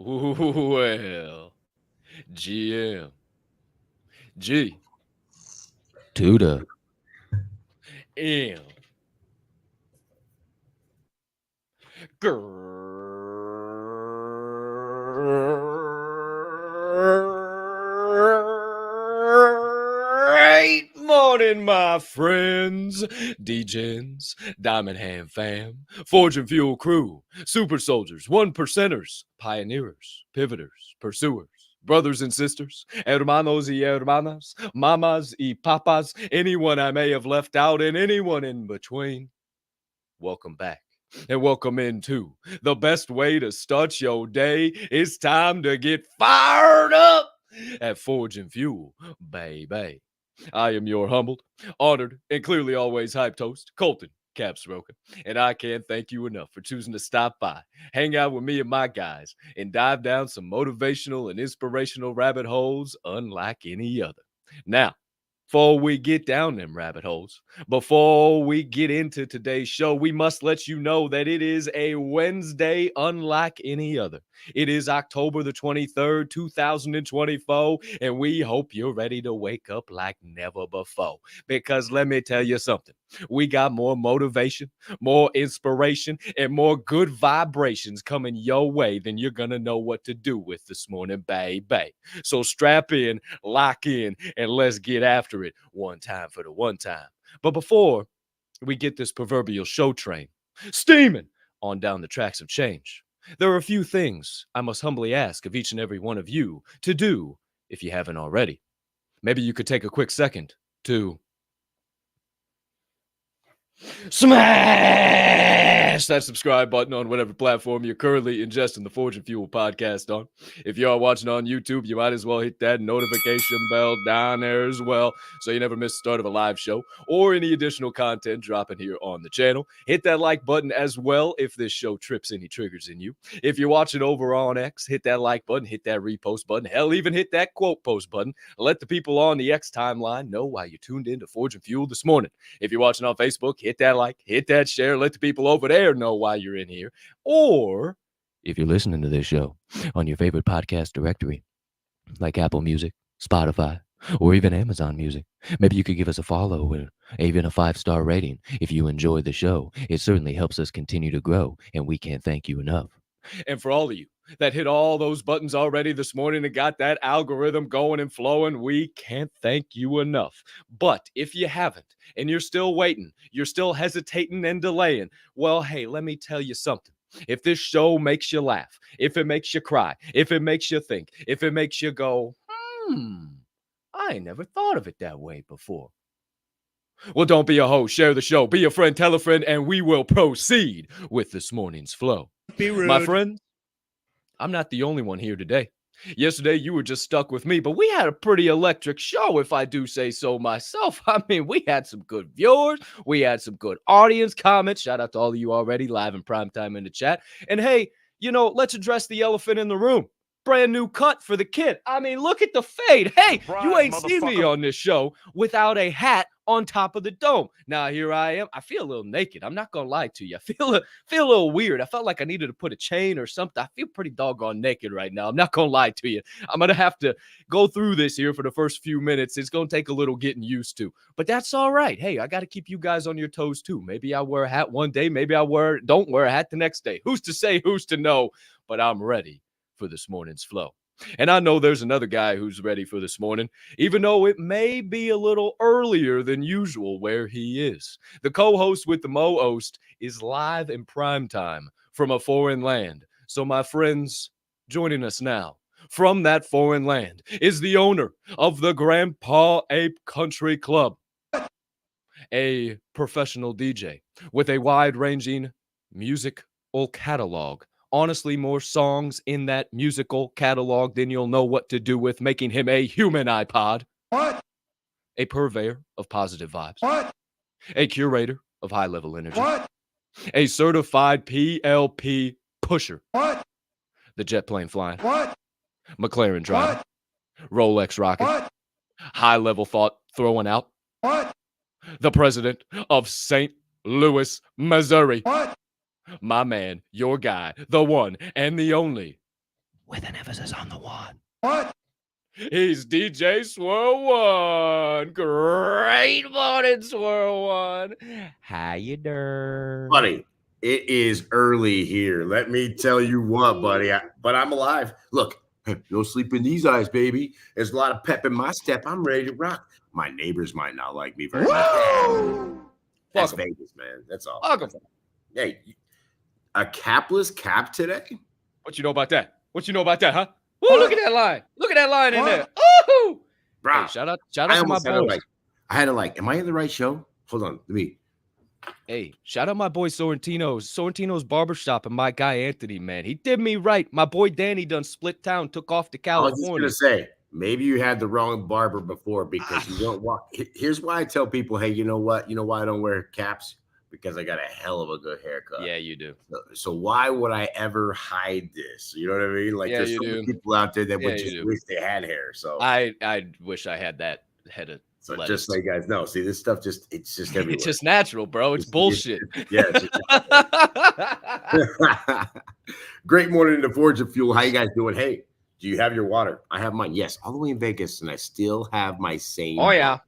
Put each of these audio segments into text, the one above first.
Well, GM, G, to the M. Great morning, my friends, DJs, Diamond Hand fam, Forging Fuel crew, super soldiers, one percenters, pioneers, pivoters, pursuers, brothers and sisters, hermanos y hermanas, mamas y papas, anyone I may have left out, and anyone in between. Welcome back. And welcome into the best way to start your day. It's time to get fired up at Forging Fuel, baby. I am your humbled, honored, and clearly always hyped host, Colton Capp Swirl, and I can't thank you enough for choosing to stop by, hang out with me and my guys, and dive down some motivational and inspirational rabbit holes unlike any other. Now, before we get down them rabbit holes, before we get into today's show, we must let you know that it is a Wednesday unlike any other. It is October the 23rd, 2024, and we hope you're ready to wake up like never before. Because let me tell you something, we got more motivation, more inspiration, and more good vibrations coming your way than you're going to know what to do with this morning, baby. So strap in, lock in, and let's get after it one time for the one time. But before we get this proverbial show train steaming on down the tracks of change, there are a few things I must humbly ask of each and every one of you to do if you haven't already. Maybe you could take a quick second to Smash that subscribe button on whatever platform you're currently ingesting the Forge and Fuel podcast on. If you are watching on YouTube, you might as well hit that notification bell down there as well, so you never miss the start of a live show or any additional content dropping here on the channel. Hit that like button as well if this show trips any triggers in you. If you're watching over on X, hit that like button, hit that repost button, hell, even hit that quote post button. Let the people on the X timeline know why you tuned in to Forge and Fuel this morning. If you're watching on Facebook, hit that like, hit that share, let the people over there know why you're in here. Or if you're listening to this show on your favorite podcast directory, like Apple Music, Spotify, or even Amazon Music, maybe you could give us a follow or even a 5-star rating. If you enjoy the show, it certainly helps us continue to grow, and we can't thank you enough. And for all of you that hit all those buttons already this morning and got that algorithm going and flowing, we can't thank you enough. But if you haven't and you're still waiting, you're still hesitating and delaying, well, hey, let me tell you something. If this show makes you laugh, if it makes you cry, if it makes you think, if it makes you go, I never thought of it that way before. Well, don't be a hoe. Share the show. Be a friend, tell a friend, and we will proceed with this morning's flow. Be rude. My friend, I'm not the only one here today. Yesterday, you were just stuck with me, but we had a pretty electric show, if I do say so myself. I mean, we had some good viewers. We had some good audience comments. Shout out to all of you already live in prime time in the chat. And hey, let's address the elephant in the room. Brand new cut for the kid. I mean, look at the fade. Hey, you ain't seen me on this show without a hat on top of the dome. Now here I am. I feel a little naked. I'm not gonna lie to you. I feel a little weird. I felt like I needed to put a chain or something. I feel pretty doggone naked right now. I'm not gonna lie to you. I'm gonna have to go through this here for the first few minutes. It's gonna take a little getting used to, but that's all right. Hey, I got to keep you guys on your toes too. Maybe I wear a hat one day. Maybe I don't wear a hat the next day. Who's to say? Who's to know? But I'm ready for this morning's flow. And I know there's another guy who's ready for this morning, even though it may be a little earlier than usual where he is. The co-host with the mo-ost is live in prime time from a foreign land. So my friends, joining us now from that foreign land is the owner of the Grandpa Ape Country Club, a professional DJ with a wide-ranging musical catalog. Honestly, more songs in that musical catalog than you'll know what to do with, making him a human iPod. What? A purveyor of positive vibes. What? A curator of high-level energy. What? A certified PLP pusher. What? The jet plane flying. What? McLaren driving. What? Rolex rocking. What? High-level thought throwing out. What? The president of St. Louis, Missouri. What? My man, your guy, the one and the only, with an emphasis on the one. What? He's DJ Swirl One. Great morning, Swirl One. How you doing? Buddy, it is early here. Let me tell you what, buddy. But I'm alive. Look, no sleep in these eyes, baby. There's a lot of pep in my step. I'm ready to rock. My neighbors might not like me very much. That's Vegas, man. That's all. Hey, a capless cap today? What you know about that? What you know about that, huh? Ooh, look at that line. Look at that line in there. Ooh! Bro, hey, shout out to my boys. I had to am I in the right show? Hold on, let me. Hey, shout out my boy Sorrentino's Barbershop and my guy Anthony, man. He did me right. My boy Danny done split town, took off to California. I was just going to say, maybe you had the wrong barber before because you don't walk. Here's why I tell people, hey, you know what? You know why I don't wear caps? Because I got a hell of a good haircut. Yeah, you do. So why would I ever hide this? You know what I mean? Like there's so many people out there that would just wish they had hair. So I wish I had that head of lettuce. Just so you guys know, see this stuff it's just everywhere. It's just natural, bro. It's bullshit. Great morning to Forge and Fuel. How you guys doing? Hey, do you have your water? I have mine. Yes, all the way in Vegas, and I still have my same. Oh yeah.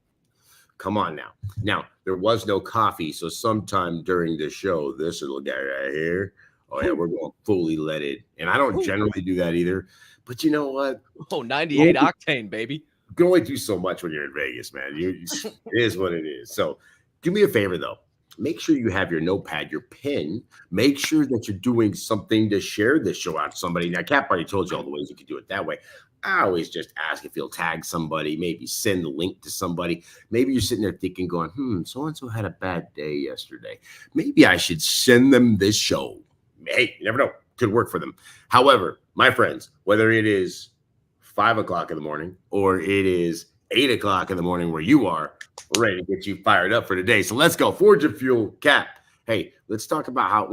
Come on now. Now, there was no coffee, so sometime during the show, this little guy right here, oh, yeah, we're going fully leaded. And I don't generally do that either. But you know what? Oh, 98 octane, baby. You can only do so much when you're in Vegas, man. It is what it is. So do me a favor, though. Make sure you have your notepad, your pen. Make sure that you're doing something to share this show out to somebody. Now, Capp already told you all the ways you can do it that way. I always just ask if you'll tag somebody, maybe send the link to somebody. Maybe you're sitting there thinking, going, so-and-so had a bad day yesterday. Maybe I should send them this show. Hey, you never know. Could work for them. However, my friends, whether it is 5 o'clock in the morning or it is 8 o'clock in the morning where you are, we're ready to get you fired up for today. So let's go. Forge of Fuel, Capp. Hey, let's talk about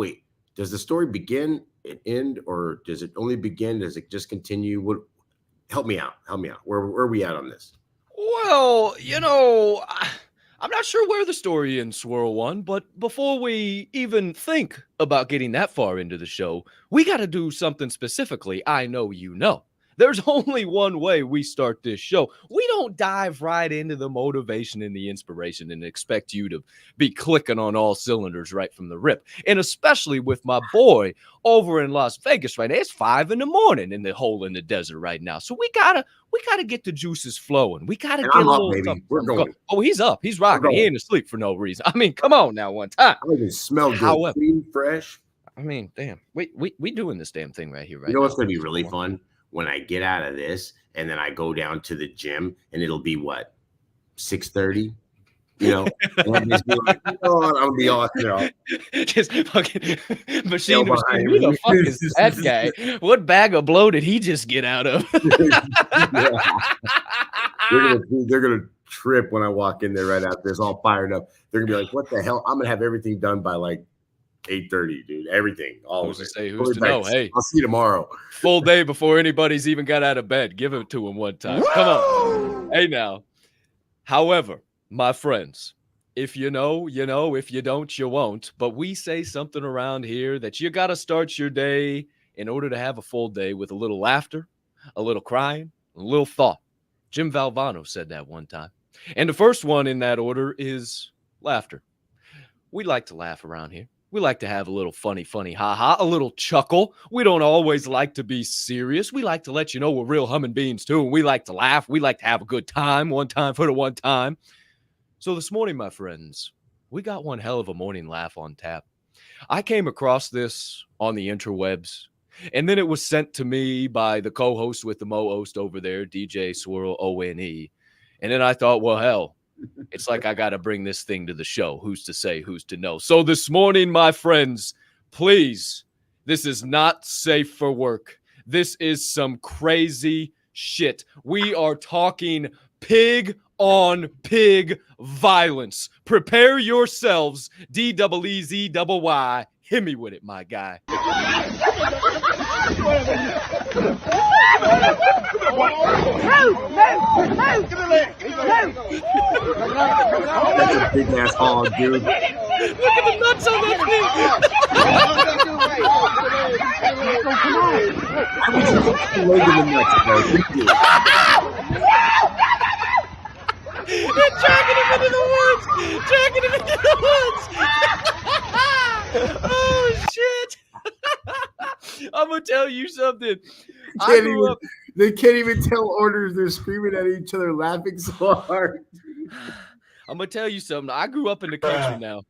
does the story begin and end, or does it only begin? Does it just continue? Help me out. Where are we at on this? Well, I'm not sure where the story in Swirl One, but before we even think about getting that far into the show, we got to do something specifically. I know you know. There's only one way we start this show. We don't dive right into the motivation and the inspiration and expect you to be clicking on all cylinders right from the rip. And especially with my boy over in Las Vegas right now. It's 5 a.m. in the hole in the desert right now. So we gotta get the juices flowing. We gotta get a little baby. We're going. Oh, he's up. He's rocking. He ain't asleep for no reason. I mean, come on now, one time. I can smell good, clean, fresh. I mean, damn. We doing this damn thing right here, right? You know what's gonna be really fun? When I get out of this and then I go down to the gym and it'll be 6:30, and I'm just be like, I'll be all, just fucking machine. Who the fuck is that guy? What bag of blow did he just get out of? They're gonna trip when I walk in there right after this, all fired up. They're gonna be like, what the hell? I'm gonna have everything done by 8:30, dude. Everything. All of it. Who's to know? Hey, I'll see you tomorrow. Full day before anybody's even got out of bed. Give it to him one time. Come on. Hey, now. However, my friends, if you know, you know. If you don't, you won't. But we say something around here that you got to start your day in order to have a full day with a little laughter, a little crying, a little thought. Jim Valvano said that one time. And the first one in that order is laughter. We like to laugh around here. We like to have a little funny, ha-ha, a little chuckle. We don't always like to be serious. We like to let you know we're real humming beans, too. And we like to laugh. We like to have a good time, one time for the one time. So this morning, my friends, we got one hell of a morning laugh on tap. I came across this on the interwebs, and then it was sent to me by the co-host with the mo-host over there, DJ Swirl ONE. And then I thought, well, hell, it's like I got to bring this thing to the show. Who's to say, who's to know? So this morning, my friends, please, this is not safe for work. This is some crazy shit. We are talking pig on pig violence. Prepare yourselves. DEEZY. Hit me with it, my guy. That's a big ass hog, dude. Look at the nuts on that thing. I was just leg in the nuts, bro. They're dragging him into the woods. Oh, shit. I'm going to tell you something. They can't even tell orders. They're screaming at each other, laughing so hard. I'm going to tell you something. I grew up in the country now,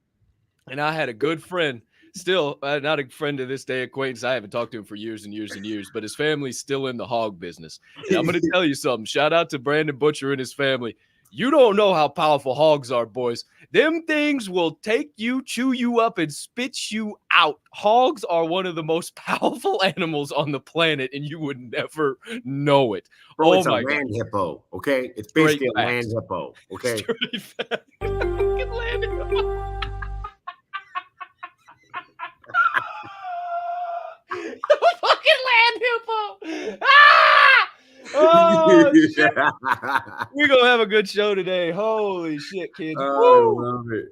and I had a good friend. Still, not a friend to this day, acquaintance. I haven't talked to him for years and years and years, but his family's still in the hog business. And I'm going to tell you something. Shout out to Brandon Butcher and his family. You don't know how powerful hogs are, boys. Them things will take you, chew you up, and spit you out. Hogs are one of the most powerful animals on the planet, and you would never know it. Bro, it's a land hippo, okay? It's basically a land hippo, okay? Land hippo. Fucking land hippo. Ah! Oh, shit. We're going to have a good show today. Holy shit, kids. Oh, I love it.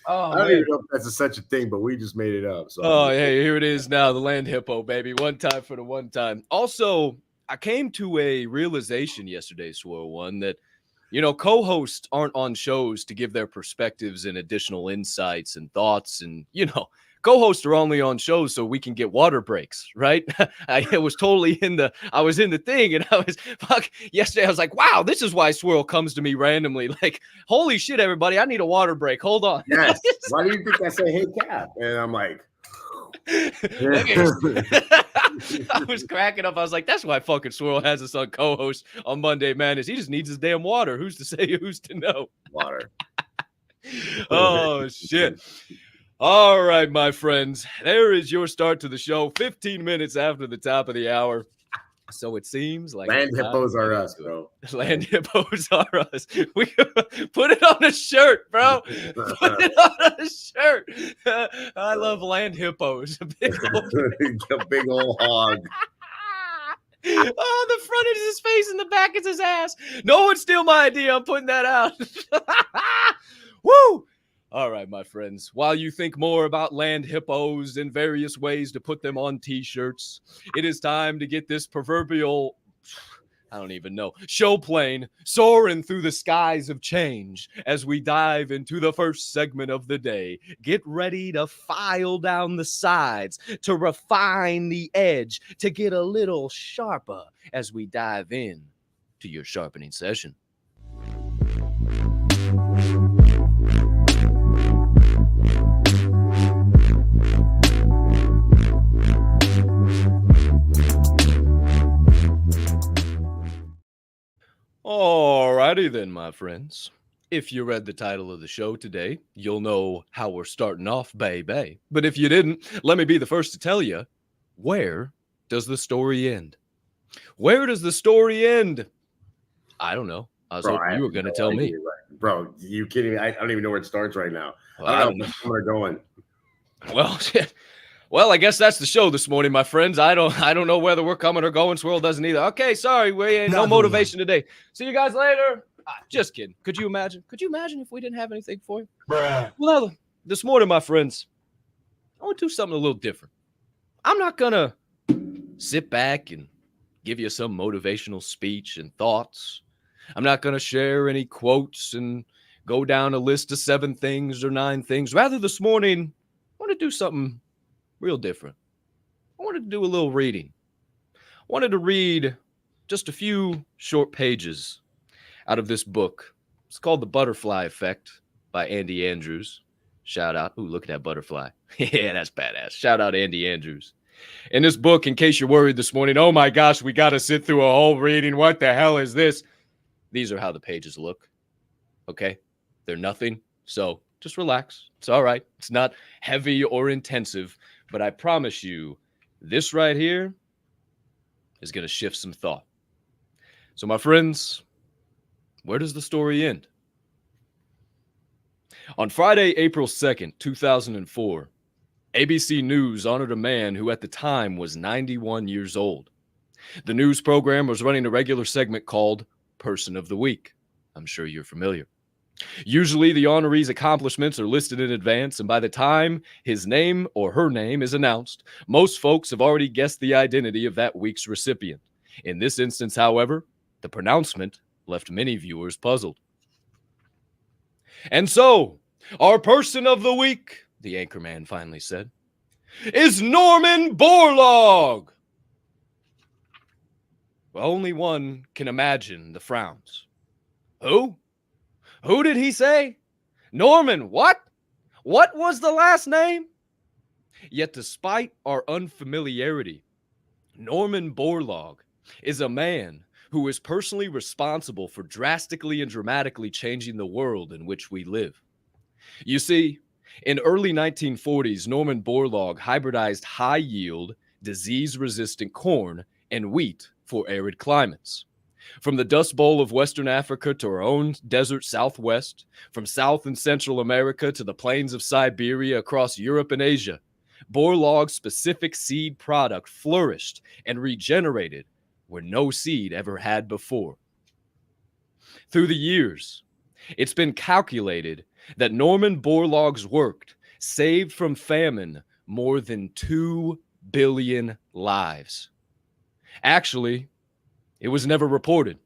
Oh, I don't even know if that's such a thing, but we just made it up. So hey, here it is now, the land hippo, baby. One time for the one time. Also, I came to a realization yesterday, Swirl One, that, co-hosts aren't on shows to give their perspectives and additional insights and thoughts and, co-hosts are only on shows so we can get water breaks, right? I was in the thing, and yesterday I was like, wow, this is why Swirl comes to me randomly. Like, holy shit, everybody, I need a water break. Hold on. Yes. Why do you think I say, hey, Capp? And I'm like, I was cracking up. I was like, that's why fucking Swirl has us on co-host on Monday Madness. He just needs his damn water. Who's to say, who's to know? Water. Oh, shit. All right, my friends. There is your start to the show. 15 minutes after the top of the hour. So it seems like Land hippos are us, bro. Land hippos are us. We put it on a shirt, bro. Put it on a shirt. I love land hippos. A big old, A big old hog. Oh, the front is his face and the back is his ass. No one steal my idea. I'm putting that out. Woo! All right, my friends. While you think more about land hippos and various ways to put them on t-shirts, it is time to get this proverbial, I don't even know, show plane soaring through the skies of change as we dive into the first segment of the day. Get ready to file down the sides, to refine the edge, to get a little sharper as we dive in to your sharpening session. Alrighty then, my friends. If you read the title of the show today, you'll know how we're starting off, baby. But if you didn't, let me be the first to tell you, where does the story end? Where does the story end? I don't know. I was hoping you were going to tell me. Bro, you kidding me? I don't even know where it starts right now. Well, I don't know where we're going. Well, I guess that's the show this morning, my friends. I don't know whether we're coming or going. Swirl doesn't either. Okay, sorry, we ain't no motivation today. See you guys later. Just kidding. Could you imagine? Could you imagine if we didn't have anything for you? Bruh. Well, this morning, my friends, I want to do something a little different. I'm not gonna sit back and give you some motivational speech and thoughts. I'm not gonna share any quotes and go down a list of 7 things or 9 things. Rather, this morning, I want to do something real different. I wanted to do a little reading. I wanted to read just a few short pages out of this book. It's called The Butterfly Effect by Andy Andrews. Shout out. Ooh, look at that butterfly. Yeah, that's badass. Shout out Andy Andrews. In this book, in case you're worried this morning, oh my gosh, we got to sit through a whole reading. What the hell is this? These are how the pages look. Okay? They're nothing. So just relax. It's all right. It's not heavy or intensive. But I promise you, this right here is going to shift some thought. So, my friends, where does the story end? On Friday, April 2nd, 2004, ABC News honored a man who at the time was 91 years old. The news program was running a regular segment called Person of the Week. I'm sure you're familiar. Usually, the honoree's accomplishments are listed in advance, and by the time his name or her name is announced, most folks have already guessed the identity of that week's recipient. In this instance, however, the pronouncement left many viewers puzzled. And so, our person of the week, the anchorman finally said, is Norman Borlaug. Well, only one can imagine the frowns. Who? Who did he say? Norman, what? What was the last name? Yet despite our unfamiliarity, Norman Borlaug is a man who is personally responsible for drastically and dramatically changing the world in which we live. You see, in early 1940s, Norman Borlaug hybridized high-yield, disease-resistant corn and wheat for arid climates. From the Dust Bowl of Western Africa to our own desert Southwest, from South and Central America to the plains of Siberia across Europe and Asia, Borlaug's specific seed product flourished and regenerated where no seed ever had before. Through the years, it's been calculated that Norman Borlaug's work saved from famine more than 2 billion lives. Actually, it was never reported,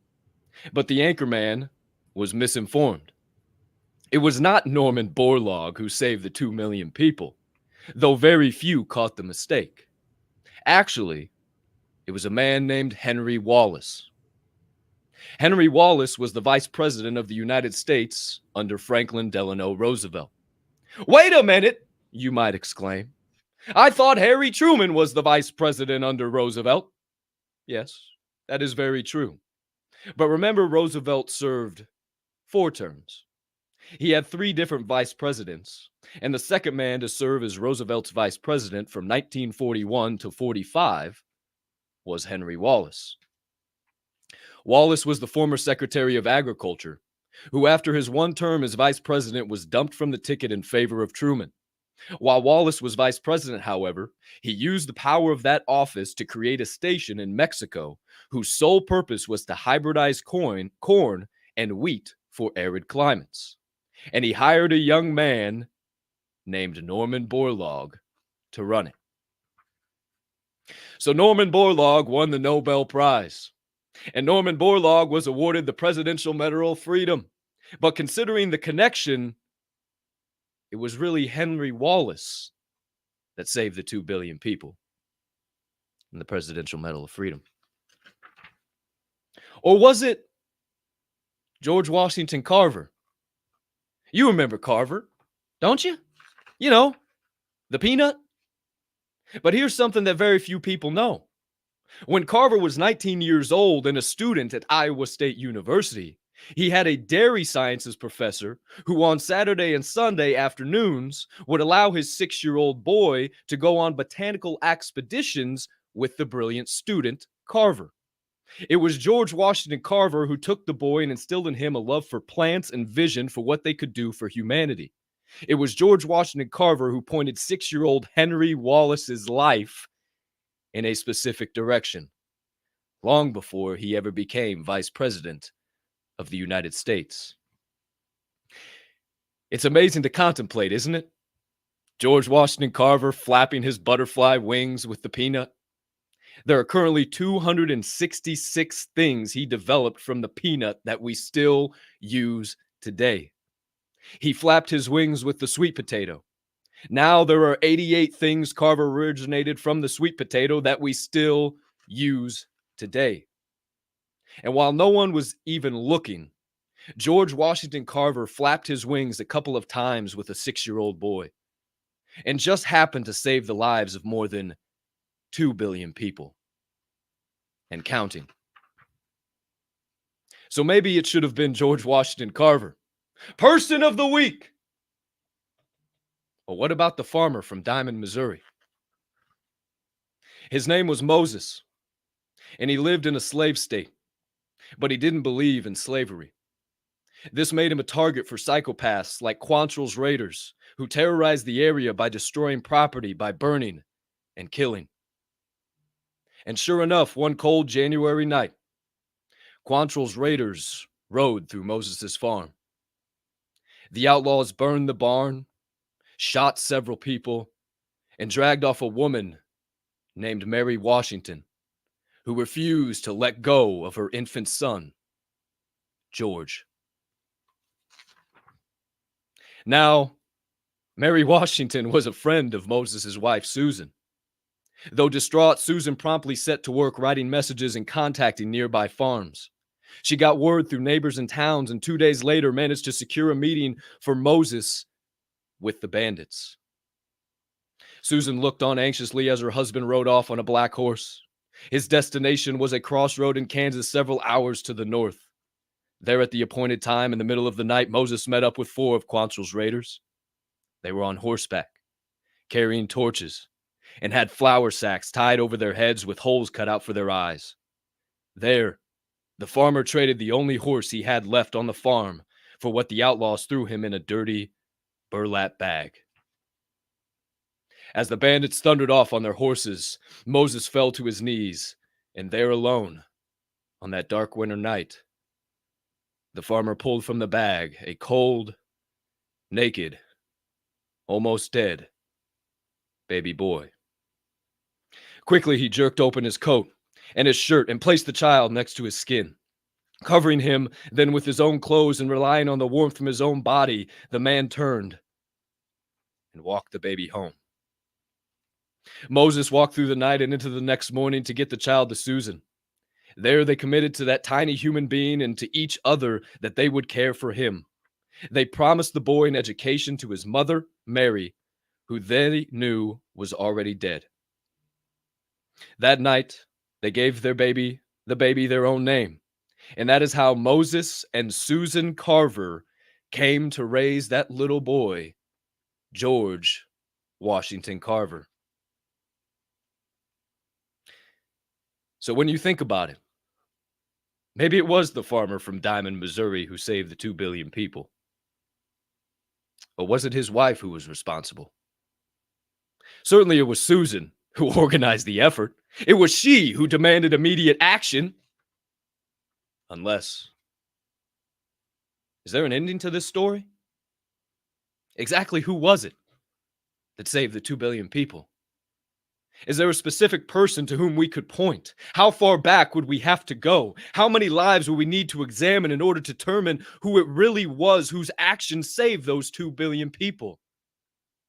but the anchorman was misinformed. It was not Norman Borlaug who saved the 2 million people, though very few caught the mistake. Actually, it was a man named Henry Wallace. Henry Wallace was the vice president of the United States under Franklin Delano Roosevelt. Wait a minute, you might exclaim. I thought Harry Truman was the vice president under Roosevelt. Yes, that is very true. But remember, Roosevelt served 4 terms. He had 3 different vice presidents, and the second man to serve as Roosevelt's vice president from 1941 to 45 was Henry Wallace. Wallace was the former Secretary of Agriculture, who after his 1 term as vice president was dumped from the ticket in favor of Truman. While Wallace was vice president, however, he used the power of that office to create a station in Mexico whose sole purpose was to hybridize corn and wheat for arid climates. And he hired a young man named Norman Borlaug to run it. So Norman Borlaug won the Nobel Prize, and Norman Borlaug was awarded the Presidential Medal of Freedom. But considering the connection, it was really Henry Wallace that saved the 2 billion people in the Presidential Medal of Freedom. Or was it George Washington Carver? You remember Carver, don't you? You know, the peanut. But here's something that very few people know. When Carver was 19 years old and a student at Iowa State University, he had a dairy sciences professor who on Saturday and Sunday afternoons would allow his 6-year-old boy to go on botanical expeditions with the brilliant student, Carver. It was George Washington Carver who took the boy and instilled in him a love for plants and vision for what they could do for humanity. It was George Washington Carver who pointed 6-year-old Henry Wallace's life in a specific direction, long before he ever became vice president of the United States. It's amazing to contemplate, isn't it? George Washington Carver flapping his butterfly wings with the peanut. There are currently 266 things he developed from the peanut that we still use today. He flapped his wings with the sweet potato. Now there are 88 things Carver originated from the sweet potato that we still use today. And while no one was even looking, George Washington Carver flapped his wings a couple of times with a 6-year-old boy and just happened to save the lives of more than 2 billion people and counting. So maybe it should have been George Washington Carver, Person of the Week. Well, what about the farmer from Diamond, Missouri? His name was Moses, and he lived in a slave state, but he didn't believe in slavery. This made him a target for psychopaths like Quantrill's raiders, who terrorized the area by destroying property by burning and killing. And sure enough, one cold January night, Quantrill's raiders rode through Moses' farm. The outlaws burned the barn, shot several people, and dragged off a woman named Mary Washington, who refused to let go of her infant son, George. Now, Mary Washington was a friend of Moses' wife, Susan. Though distraught, Susan promptly set to work writing messages and contacting nearby farms. She got word through neighbors in towns and 2 days later managed to secure a meeting for Moses with the bandits. Susan looked on anxiously as her husband rode off on a black horse. His destination was a crossroad in Kansas several hours to the north. There at the appointed time in the middle of the night, Moses met up with 4 of Quantrill's raiders. They were on horseback, carrying torches, and had flour sacks tied over their heads with holes cut out for their eyes. There, the farmer traded the only horse he had left on the farm for what the outlaws threw him in a dirty burlap bag. As the bandits thundered off on their horses, Moses fell to his knees, and there alone, on that dark winter night, the farmer pulled from the bag a cold, naked, almost dead baby boy. Quickly, he jerked open his coat and his shirt and placed the child next to his skin. Covering him then with his own clothes and relying on the warmth from his own body, the man turned and walked the baby home. Moses walked through the night and into the next morning to get the child to Susan. There they committed to that tiny human being and to each other that they would care for him. They promised the boy an education to his mother, Mary, who they knew was already dead. That night, they gave the baby their own name. And that is how Moses and Susan Carver came to raise that little boy, George Washington Carver. So when you think about it, maybe it was the farmer from Diamond, Missouri who saved the 2 billion people. Or was it his wife who was responsible? Certainly it was Susan who organized the effort. It was she who demanded immediate action. Unless, is there an ending to this story? Exactly who was it that saved the 2 billion people? Is there a specific person to whom we could point? How far back would we have to go? How many lives would we need to examine in order to determine who it really was whose actions saved those 2 billion people?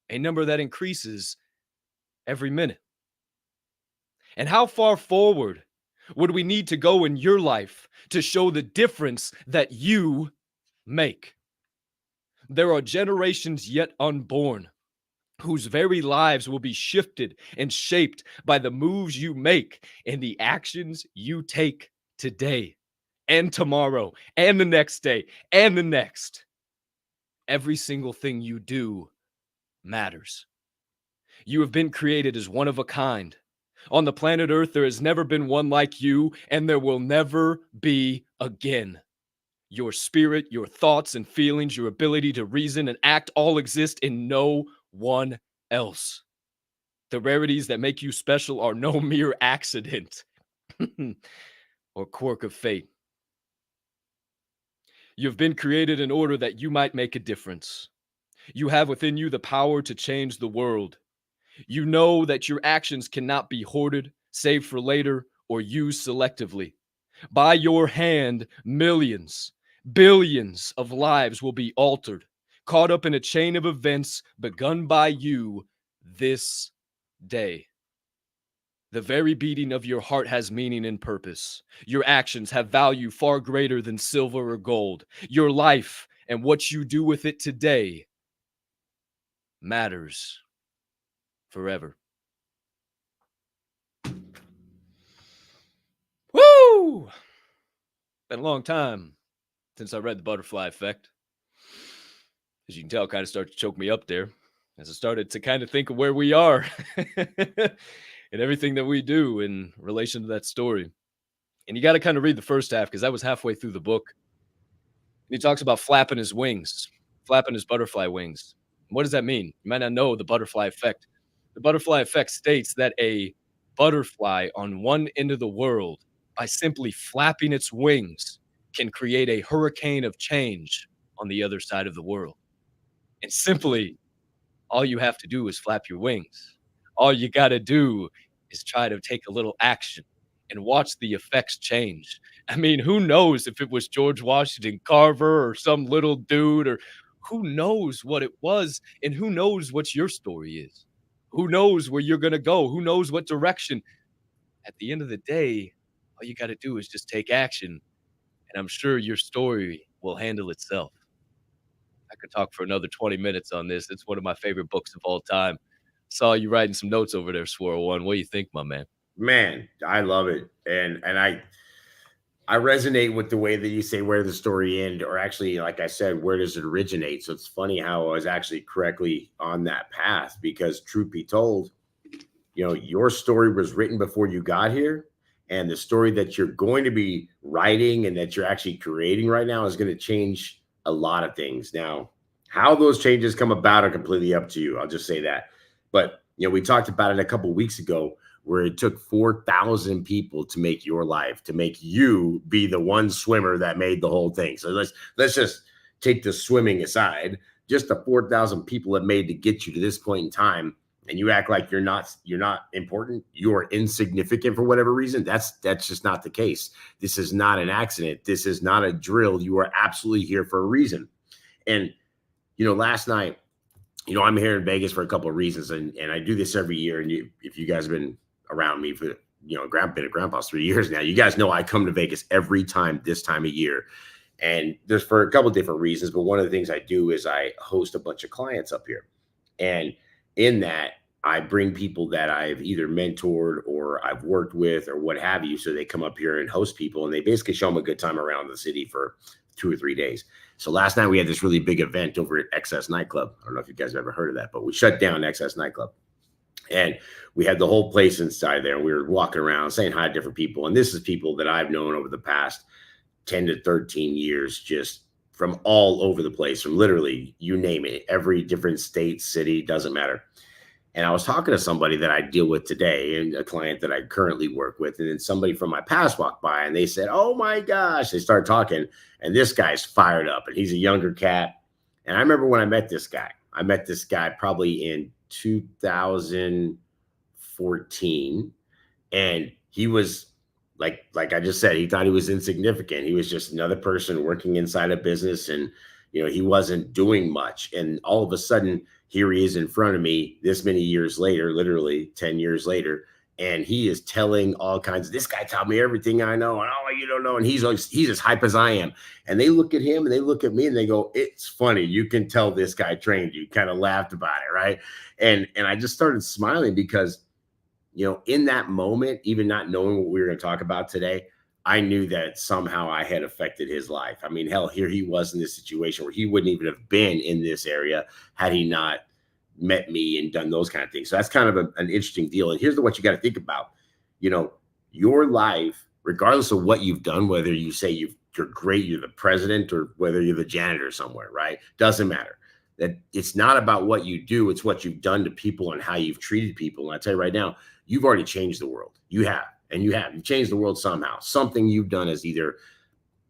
A number that increases every minute. And how far forward would we need to go in your life to show the difference that you make? There are generations yet unborn whose very lives will be shifted and shaped by the moves you make and the actions you take today and tomorrow and the next day and the next. Every single thing you do matters. You have been created as one of a kind. On the planet Earth, there has never been one like you, and there will never be again. Your spirit, your thoughts and feelings, your ability to reason and act all exist in no one else. The rarities that make you special are no mere accident or quirk of fate. You've been created in order that you might make a difference. You have within you the power to change the world. You know that your actions cannot be hoarded, saved for later, or used selectively. By your hand, millions, billions of lives will be altered, caught up in a chain of events begun by you this day. The very beating of your heart has meaning and purpose. Your actions have value far greater than silver or gold. Your life and what you do with it today matters forever. Woo! Been a long time since I read The Butterfly Effect. As you can tell, it kind of started to choke me up there as I started to kind of think of where we are and everything that we do in relation to that story. And you got to kind of read the first half because I was halfway through the book. And he talks about flapping his wings, flapping his butterfly wings. What does that mean? You might not know the butterfly effect. The butterfly effect states that a butterfly on one end of the world, by simply flapping its wings, can create a hurricane of change on the other side of the world. And simply, all you have to do is flap your wings. All you got to do is try to take a little action and watch the effects change. I mean, who knows if it was George Washington Carver or some little dude, or who knows what it was, and who knows what your story is? Who knows where you're going to go? Who knows what direction? At the end of the day, all you got to do is just take action, and I'm sure your story will handle itself. I could talk for another 20 minutes on this. It's one of my favorite books of all time. Saw you writing some notes over there, Swirl One. What do you think, my man? Man, I love it. And I resonate with the way that you say where the story end, or actually, like I said, where does it originate? So it's funny how I was actually correctly on that path, because truth be told, you know, your story was written before you got here. And the story that you're going to be writing and that you're actually creating right now is going to change a lot of things. Now, how those changes come about are completely up to you. I'll just say that. But, you know, we talked about it a couple of weeks ago, where it took 4,000 people to make your life, to make you be the one swimmer that made the whole thing. So let's just take the swimming aside, just the 4,000 people that made to get you to this point in time. And you act like you're not important, you're insignificant for whatever reason. That's just not the case. This is not an accident. This is not a drill. You are absolutely here for a reason. And, you know, last night, you know, I'm here in Vegas for a couple of reasons, and I do this every year. And if you guys have been around me for, you know, been at Grandpa's 3 years now, you guys know I come to Vegas every time this time of year. And there's for a couple of different reasons, but one of the things I do is I host a bunch of clients up here. And in that, I bring people that I've either mentored or I've worked with or what have you. So they come up here and host people, and they basically show them a good time around the city for 2 or 3 days. So last night we had this really big event over at XS Nightclub. I don't know if you guys have ever heard of that, but we shut down XS Nightclub. And we had the whole place inside there. And we were walking around saying hi to different people. And this is people that I've known over the past 10 to 13 years, just from all over the place, from literally, you name it, every different state, city, doesn't matter. And I was talking to somebody that I deal with today and a client that I currently work with. And then somebody from my past walked by and they said, "Oh my gosh," they started talking. And this guy's fired up and he's a younger cat. And I remember when I met this guy probably in 2014. And he was like I just said, he thought he was insignificant. He was just another person working inside a business. And, he wasn't doing much. And all of a sudden, here he is in front of me this many years later, literally 10 years later. And he is telling all kinds of, this guy taught me everything I know. And you don't know. And he's as hype as I am. And they look at him and they look at me and they go, "It's funny. You can tell this guy trained you." Kind of laughed about it. Right. And I just started smiling because, in that moment, even not knowing what we were going to talk about today, I knew that somehow I had affected his life. I mean, hell, here he was in this situation where he wouldn't even have been in this area had he not met me and done those kind of things. So that's kind of an interesting deal. And here's what you got to think about. Your life, regardless of what you've done, whether you say you're great, you're the president, or whether you're the janitor somewhere, right? Doesn't matter. That it's not about what you do, it's what you've done to people and how you've treated people. And I tell you right now, you've already changed the world. You have. And you've changed the world somehow. Something you've done is either,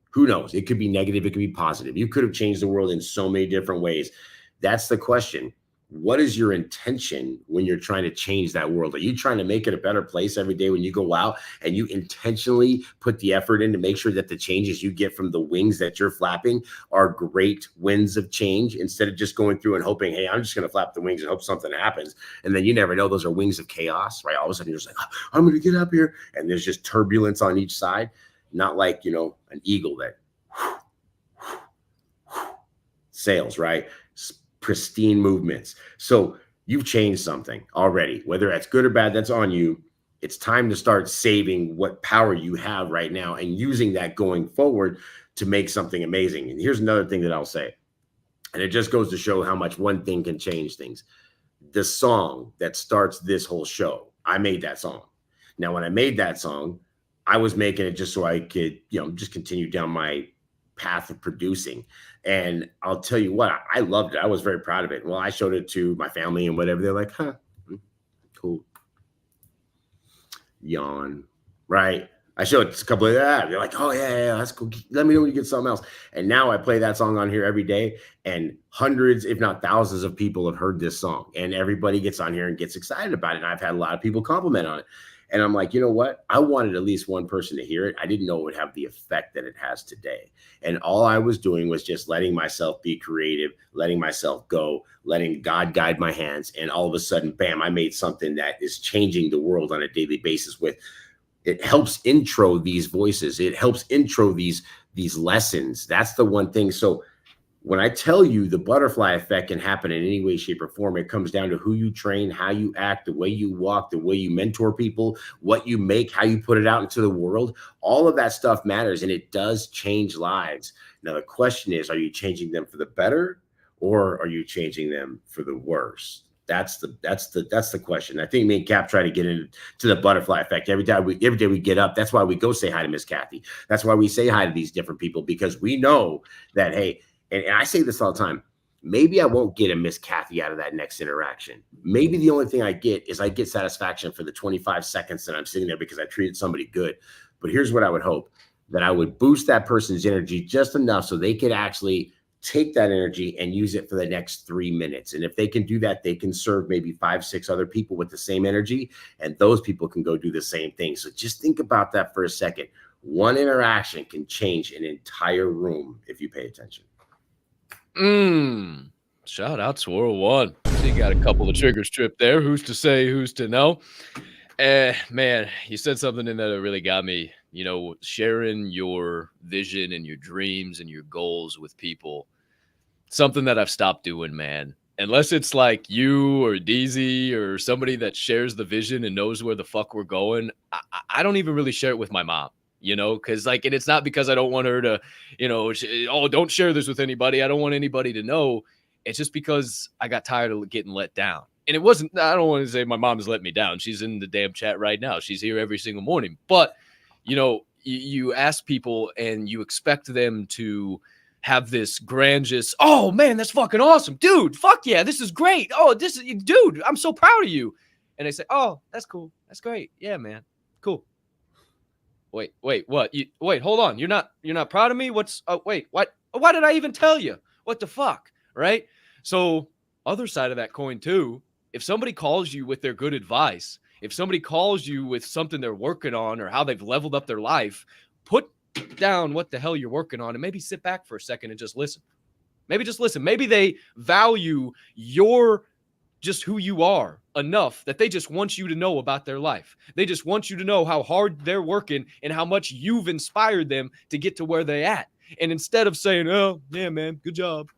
who knows, it could be negative, it could be positive. You could have changed the world in so many different ways. That's the question. What is your intention when you're trying to change that world? Are you trying to make it a better place every day when you go out and you intentionally put the effort in to make sure that the changes you get from the wings that you're flapping are great winds of change, instead of just going through and hoping, hey, I'm just going to flap the wings and hope something happens. And then you never know, those are wings of chaos, right? All of a sudden you're just like, I'm going to get up here. And there's just turbulence on each side. Not like, an eagle that sails, right? Pristine movements. So you've changed something already, whether that's good or bad, that's on you. It's time to start saving what power you have right now and using that going forward to make something amazing. And here's another thing that I'll say, and it just goes to show how much one thing can change things. The song that starts this whole show, I made that song. Now, when I made that song, I was making it just so I could, just continue down my path of producing. And I'll tell you what, I loved it. I was very proud of it. Well, I showed it to my family and whatever. They're like, cool. Yawn. Right. I showed it to a couple of that. They're like, oh, yeah, that's cool. Let me know when you get something else. And now I play that song on here every day. And hundreds, if not thousands of people have heard this song. And everybody gets on here and gets excited about it. And I've had a lot of people compliment on it. And I'm like, you know what? I wanted at least one person to hear it. I didn't know it would have the effect that it has today. And all I was doing was just letting myself be creative, letting myself go, letting God guide my hands. And all of a sudden, bam, I made something that is changing the world on a daily basis. It helps intro these voices. It helps intro these lessons. That's the one thing. So when I tell you the butterfly effect can happen in any way, shape, or form, it comes down to who you train, how you act, the way you walk, the way you mentor people, what you make, how you put it out into the world. All of that stuff matters, and it does change lives. Now, the question is, are you changing them for the better, or are you changing them for the worse? That's the question. I think me and Capp try to get into the butterfly effect every day we get up. That's why we go say hi to Miss Kathy. That's why we say hi to these different people, because we know that, hey, and I say this all the time, maybe I won't get a Miss Kathy out of that next interaction. Maybe the only thing I get satisfaction for the 25 seconds that I'm sitting there because I treated somebody good. But here's what I would hope, that I would boost that person's energy just enough so they could actually take that energy and use it for the next 3 minutes. And if they can do that, they can serve maybe 5, 6 other people with the same energy, and those people can go do the same thing. So just think about that for a second. One interaction can change an entire room if you pay attention. Shout out Swirl One. So you got a couple of triggers tripped there. Who's to say, who's to know? Man, you said something in there that really got me. Sharing your vision and your dreams and your goals with people. Something that I've stopped doing, man. unless it's like you or DZ or somebody that shares the vision and knows where the fuck we're going, I don't even really share it with my mom, because like, and it's not because I don't want her to, oh, don't share this with anybody. I don't want anybody to know. It's just because I got tired of getting let down. And it wasn't, I don't want to say my mom has let me down. She's in the damn chat right now. She's here every single morning. But, you ask people and you expect them to have this grandiose, oh man, that's fucking awesome. Dude, fuck yeah, this is great. Oh, dude, I'm so proud of you. And they say, oh, that's cool. That's great. Yeah, man. Cool. Wait, what? Wait, hold on. You're not proud of me? Wait, what? Why did I even tell you? What the fuck? Right? So, other side of that coin too, if somebody calls you with their good advice, if somebody calls you with something they're working on or how they've leveled up their life, put down what the hell you're working on and maybe sit back for a second and just listen. Maybe just listen. Maybe they value your just who you are enough that they just want you to know about their life. They just want you to know how hard they're working and how much you've inspired them to get to where they're at. And instead of saying, oh, yeah, man, good job,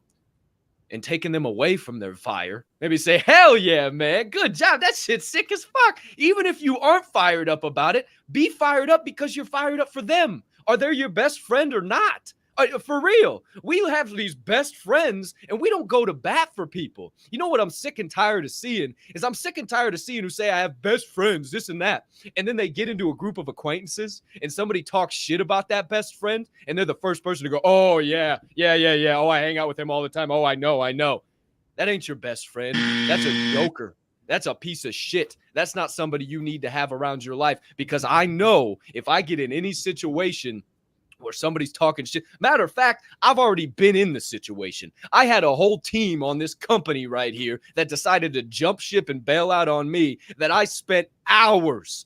and taking them away from their fire, maybe say, hell yeah, man, good job. That shit's sick as fuck. Even if you aren't fired up about it, be fired up because you're fired up for them. Are they your best friend or not? For real, we have these best friends and we don't go to bat for people. You know what I'm sick and tired of seeing is I'm sick and tired of seeing who say I have best friends, this and that. And then they get into a group of acquaintances and somebody talks shit about that best friend. And they're the first person to go, oh, yeah. Oh, I hang out with him all the time. Oh, I know. That ain't your best friend. That's a joker. That's a piece of shit. That's not somebody you need to have around your life, because I know if I get in any situation where somebody's talking shit. Matter of fact, I've already been in the situation. I had a whole team on this company right here that decided to jump ship and bail out on me, that I spent hours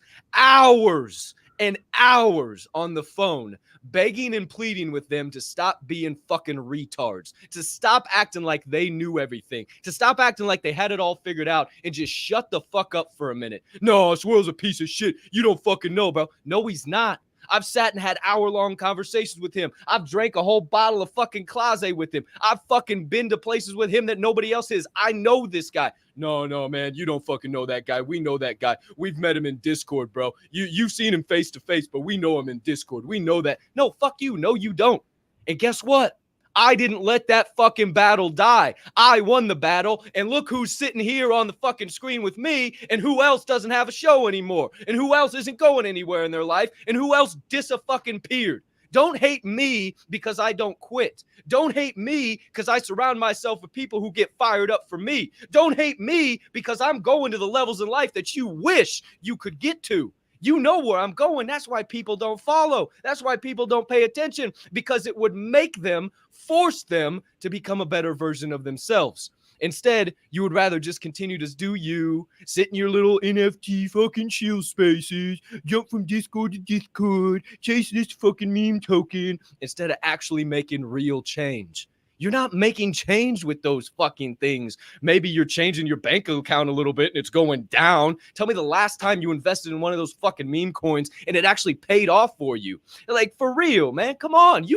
and hours on the phone begging and pleading with them to stop being fucking retards, to stop acting like they knew everything, to stop acting like they had it all figured out and just shut the fuck up for a minute. No, Swirl's a piece of shit. You don't fucking know, bro. No, he's not. I've sat and had hour-long conversations with him. I've drank a whole bottle of fucking Clase with him. I've fucking been to places with him that nobody else is. I know this guy. No, man, you don't fucking know that guy. We know that guy. We've met him in Discord, bro. You've seen him face-to-face, but we know him in Discord. We know that. No, fuck you. No, you don't. And guess what? I didn't let that fucking battle die. I won the battle, and look who's sitting here on the fucking screen with me, and who else doesn't have a show anymore, and who else isn't going anywhere in their life, and who else dis-a-fucking-peered. Don't hate me because I don't quit. Don't hate me because I surround myself with people who get fired up for me. Don't hate me because I'm going to the levels in life that you wish you could get to. You know where I'm going. That's why people don't follow. That's why people don't pay attention, because it would make them, force them to become a better version of themselves. Instead, you would rather just continue to do you, sit in your little NFT fucking chill spaces, jump from Discord to Discord, chase this fucking meme token, instead of actually making real change. You're not making change with those fucking things. Maybe you're changing your bank account a little bit and it's going down. Tell me the last time you invested in one of those fucking meme coins and it actually paid off for you. Like, for real, man. Come on.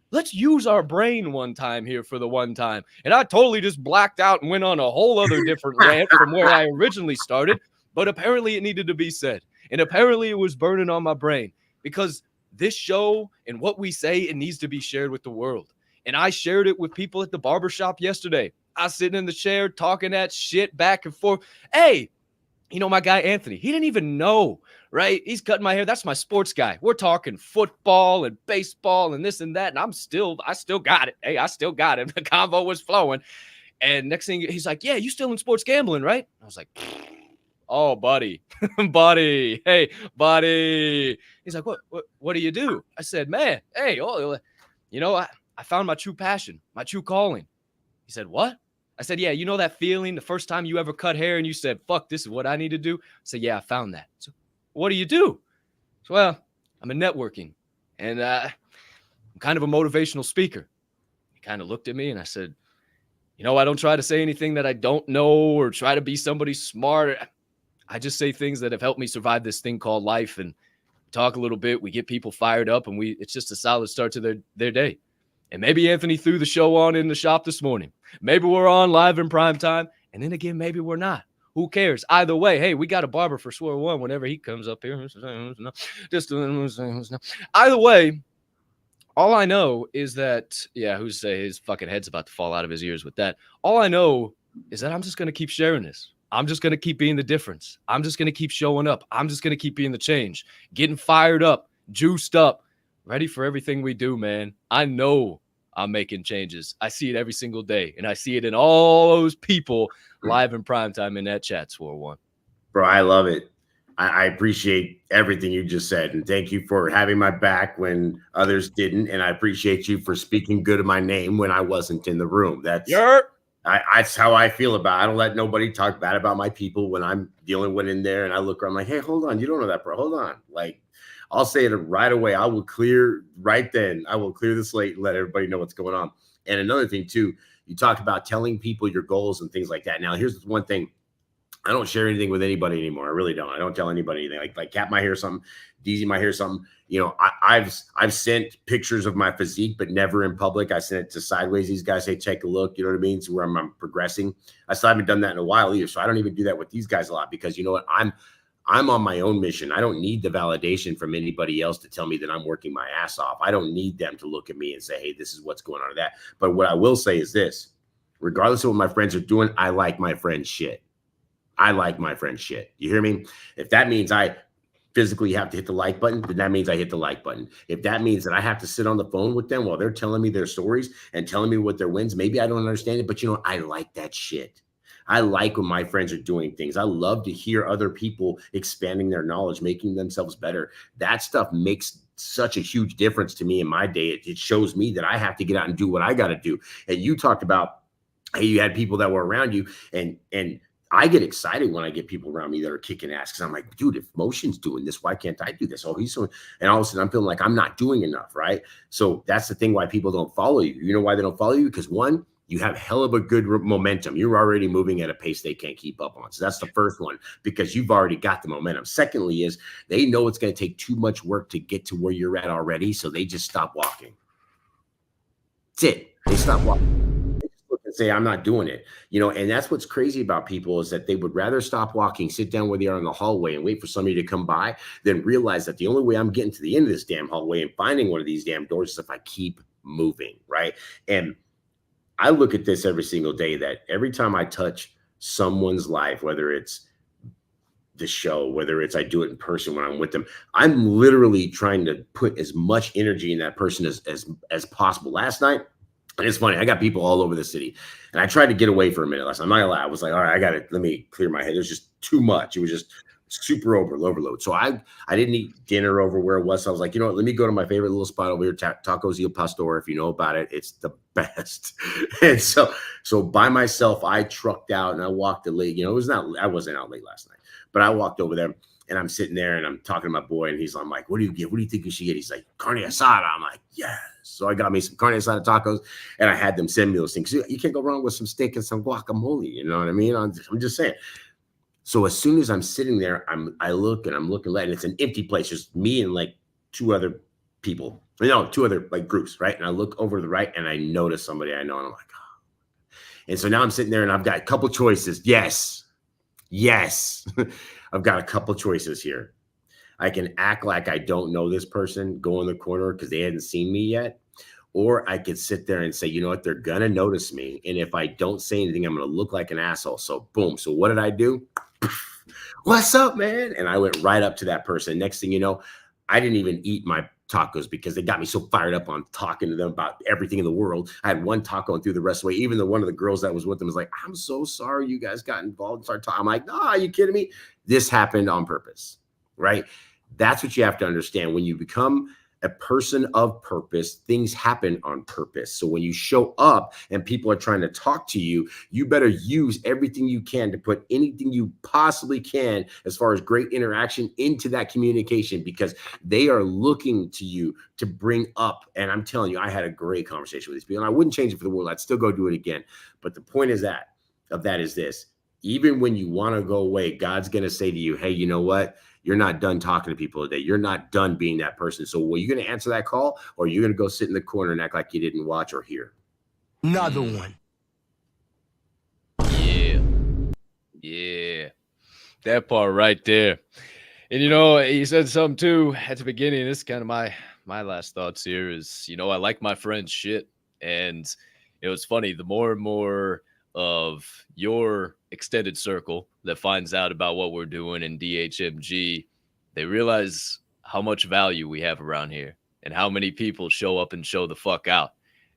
Let's use our brain one time here for the one time. And I totally just blacked out and went on a whole other different rant from where I originally started. But apparently it needed to be said. And apparently it was burning on my brain, because this show and what we say, it needs to be shared with the world. And I shared it with people at the barbershop yesterday. I was sitting in the chair talking that shit back and forth. Hey, you know, my guy Anthony, he didn't even know, right? He's cutting my hair. That's my sports guy. We're talking football and baseball and this and that. And I still got it. Hey, I still got it. The convo was flowing. And next thing, he's like, yeah, you still in sports gambling, right? I was like, oh, buddy, buddy. Hey, buddy. He's like, what do you do? I said, man, hey, you know, I found my true passion, my true calling. He said, what? I said, yeah, you know that feeling the first time you ever cut hair and you said, fuck, this is what I need to do? I said, yeah, I found that. So what do you do? So, well, I'm in networking, and I'm kind of a motivational speaker. He kind of looked at me and I said, you know, I don't try to say anything that I don't know or try to be somebody smart. I just say things that have helped me survive this thing called life, and talk a little bit. We get people fired up, and it's just a solid start to their day. And maybe Anthony threw the show on in the shop this morning. Maybe we're on live in prime time, and then again, maybe we're not. Who cares? Either way, hey, we got a barber for Swirl One whenever he comes up here. Just either way, all I know is that, yeah, who's say his fucking head's about to fall out of his ears with that. All I know is that I'm just gonna keep sharing this. I'm just gonna keep being the difference. I'm just gonna keep showing up. I'm just gonna keep being the change, getting fired up, juiced up, ready for everything we do, man. I know I'm making changes. I see it every single day, and I see it in all those people live in prime time in that chat, Swirl One. Bro, I love it. I appreciate everything you just said, and thank you for having my back when others didn't, and I appreciate you for speaking good of my name when I wasn't in the room. That's how I feel about it. I don't let nobody talk bad about my people when I'm dealing with in there, and I look around like, hey, hold on, you don't know that, bro. Hold on. Like, I'll say it right away. I will clear right then. I will clear the slate and let everybody know what's going on. And another thing too, you talk about telling people your goals and things like that. Now, here's one thing. I don't share anything with anybody anymore. I really don't. I don't tell anybody anything. Like Capp might hear something, DZ might hear something. You know, I've sent pictures of my physique, but never in public. I sent it to Sideways. These guys say, take a look. You know what I mean? So where I'm progressing. I still haven't done that in a while either. So I don't even do that with these guys a lot because you know what? I'm on my own mission. I don't need the validation from anybody else to tell me that I'm working my ass off. I don't need them to look at me and say, hey, this is what's going on with that. But what I will say is this, regardless of what my friends are doing, I like my friend's shit. I like my friend's shit. You hear me? If that means I physically have to hit the like button, then that means I hit the like button. If that means that I have to sit on the phone with them while they're telling me their stories and telling me what their wins, maybe I don't understand it, but you know, I like that shit. I like when my friends are doing things. I love to hear other people expanding their knowledge, making themselves better. That stuff makes such a huge difference to me in my day. It shows me that I have to get out and do what I got to do. And you talked about, hey, you had people that were around you, and I get excited when I get people around me that are kicking ass because I'm like, dude, if Motion's doing this, why can't I do this? Oh, he's doing, and all of a sudden I'm feeling like I'm not doing enough, right? So that's the thing why people don't follow you. You know why they don't follow you? Because one, you have hell of a good momentum. You're already moving at a pace they can't keep up on. So that's the first one, because you've already got the momentum. Secondly is they know it's going to take too much work to get to where you're at already. So they just stop walking. That's it. They stop walking. And say, I'm not doing it, you know, and that's what's crazy about people is that they would rather stop walking, sit down where they are in the hallway and wait for somebody to come by than realize that the only way I'm getting to the end of this damn hallway and finding one of these damn doors is if I keep moving, right? And I look at this every single day that every time I touch someone's life, whether it's the show, whether it's I do it in person when I'm with them, I'm literally trying to put as much energy in that person as possible. Last night, and it's funny, I got people all over the city, and I tried to get away for a minute last night. I'm not gonna lie. I was like, all right, let me clear my head. There's just too much. It was just super overload. So I didn't eat dinner over where it was. So I was like, you know what? Let me go to my favorite little spot over here, Tacos El Pastor. If you know about it, it's the best. And so by myself, I trucked out and I walked the late. You know, I wasn't out late last night, but I walked over there. And I'm sitting there and I'm talking to my boy, and I'm like, what do you get? What do you think you should get? He's like, carne asada. I'm like, yes. So I got me some carne asada tacos, and I had them send me those things. You can't go wrong with some steak and some guacamole. You know what I mean? I'm just saying. So as soon as I'm sitting there, I look and I'm looking left, and it's an empty place, just me and like two other people, two other like groups, right? And I look over to the right and I notice somebody I know, and I'm like, oh. And so now I'm sitting there and I've got a couple choices. Yes. I've got a couple choices here. I can act like I don't know this person, go in the corner because they hadn't seen me yet. Or I could sit there and say, you know what, they're going to notice me. And if I don't say anything, I'm going to look like an asshole. So boom. So what did I do? What's up, man? And I went right up to that person. Next thing you know, I didn't even eat my tacos because they got me so fired up on talking to them about everything in the world. I had one taco and threw the rest away. Even though one of the girls that was with them was like, I'm so sorry you guys got involved and started talking. I'm like, no, are you kidding me? This happened on purpose, right? That's what you have to understand. When you become a person of purpose, things happen on purpose. So when you show up and people are trying to talk to you, you better use everything you can to put anything you possibly can as far as great interaction into that communication, because they are looking to you to bring up. And I'm telling you, I had a great conversation with these people, and I wouldn't change it for the world. I'd still go do it again. But the point is that is this: even when you want to go away, God's going to say to you, hey, you know what? You're not done talking to people today. You're not done being that person. So were you going to answer that call, or are you going to go sit in the corner and act like you didn't watch or hear? Another one. Yeah, that part right there. And you said something too at the beginning. This is kind of my last thoughts here is, I like my friend's shit. And it was funny, the more and more of your extended circle that finds out about what we're doing in DHMG, they realize how much value we have around here and how many people show up and show the fuck out.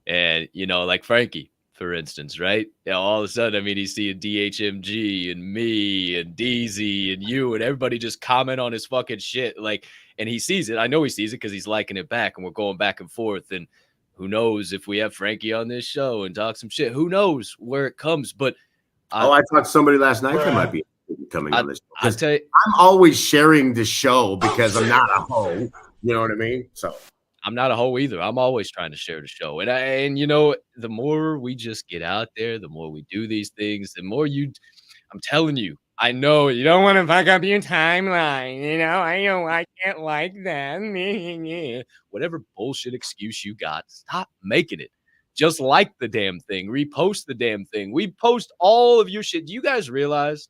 And, like Frankie, for instance, right? Yeah, all of a sudden, I mean, he's seeing DHMG and me and DZ and you and everybody just comment on his fucking shit. Like, and he sees it. I know he sees it because he's liking it back and we're going back and forth. And who knows if we have Frankie on this show and talk some shit, who knows where it comes. But I talked to somebody last night that might be coming on this. I tell you, I'm always sharing the show because I'm not a hoe. You know what I mean? So I'm not a hoe either. I'm always trying to share the show. And the more we just get out there, the more we do these things, the more I'm telling you, I know you don't want to fuck up your timeline. I can't like that. Whatever bullshit excuse you got, stop making it. Just like the damn thing. Repost the damn thing. We post all of your shit. Do you guys realize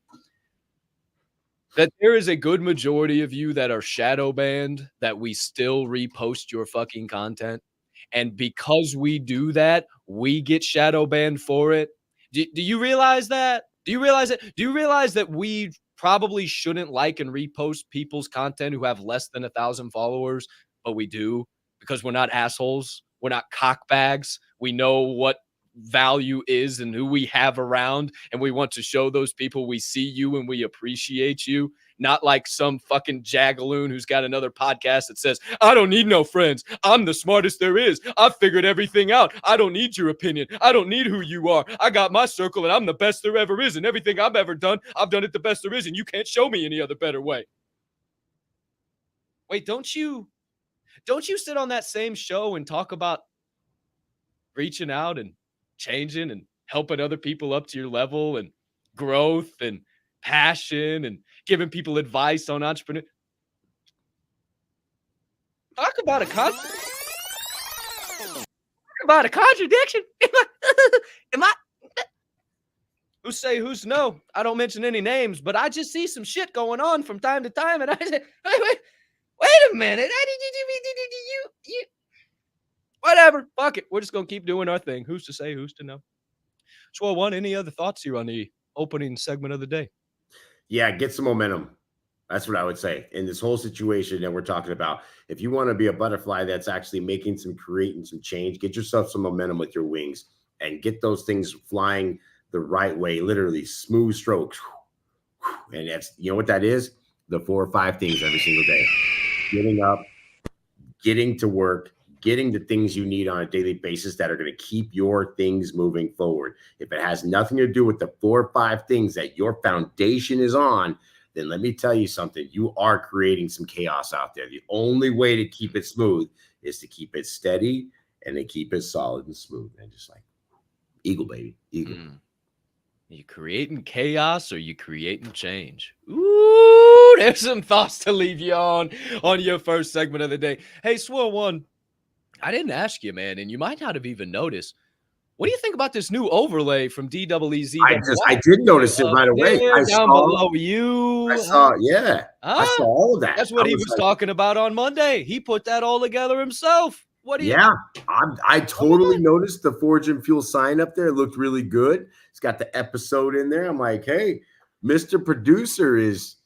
that there is a good majority of you that are shadow banned that we still repost your fucking content? And because we do that, we get shadow banned for it. Do you realize that? Do you realize it? Do you realize that we probably shouldn't like and repost people's content who have less than 1,000 followers, but we do because we're not assholes. We're not cockbags. We know what value is and who we have around, and we want to show those people we see you and we appreciate you. Not like some fucking jagaloon who's got another podcast that says, I don't need no friends. I'm the smartest there is. I've figured everything out. I don't need your opinion. I don't need who you are. I got my circle and I'm the best there ever is. And everything I've ever done, I've done it the best there is. And you can't show me any other better way. Wait, don't you sit on that same show and talk about reaching out and changing and helping other people up to your level and growth and passion and giving people advice on entrepreneur? Talk about a contradiction. Am I? Who say who's no? I don't mention any names, but I just see some shit going on from time to time, and I say, wait a minute. You whatever. Fuck it. We're just gonna keep doing our thing. Who's to say? Who's to know? Swirl One, any other thoughts here on the opening segment of the day? Yeah, get some momentum. That's what I would say in this whole situation that we're talking about. If you want to be a butterfly that's actually creating some change, get yourself some momentum with your wings and get those things flying the right way, literally smooth strokes. And that's, you know what that is? The 4 or 5 things every single day. Getting up, getting to work, getting the things you need on a daily basis that are going to keep your things moving forward. If it has nothing to do with the 4 or 5 things that your foundation is on, then let me tell you something. You are creating some chaos out there. The only way to keep it smooth is to keep it steady and to keep it solid and smooth. And just like eagle, baby, eagle. Are you creating chaos or are you creating change? Ooh, there's some thoughts to leave you on your first segment of the day. Hey, Swirl One, I didn't ask you, man, and you might not have even noticed. What do you think about this new overlay from DWEZ? I did notice it right away. I saw below you. I saw, yeah. I saw all of that. That's what he was talking about on Monday. He put that all together himself. What do you? Yeah, I totally noticed the Forge and Fuel sign up there. It looked really good. It's got the episode in there. I'm like, hey, Mr. Producer is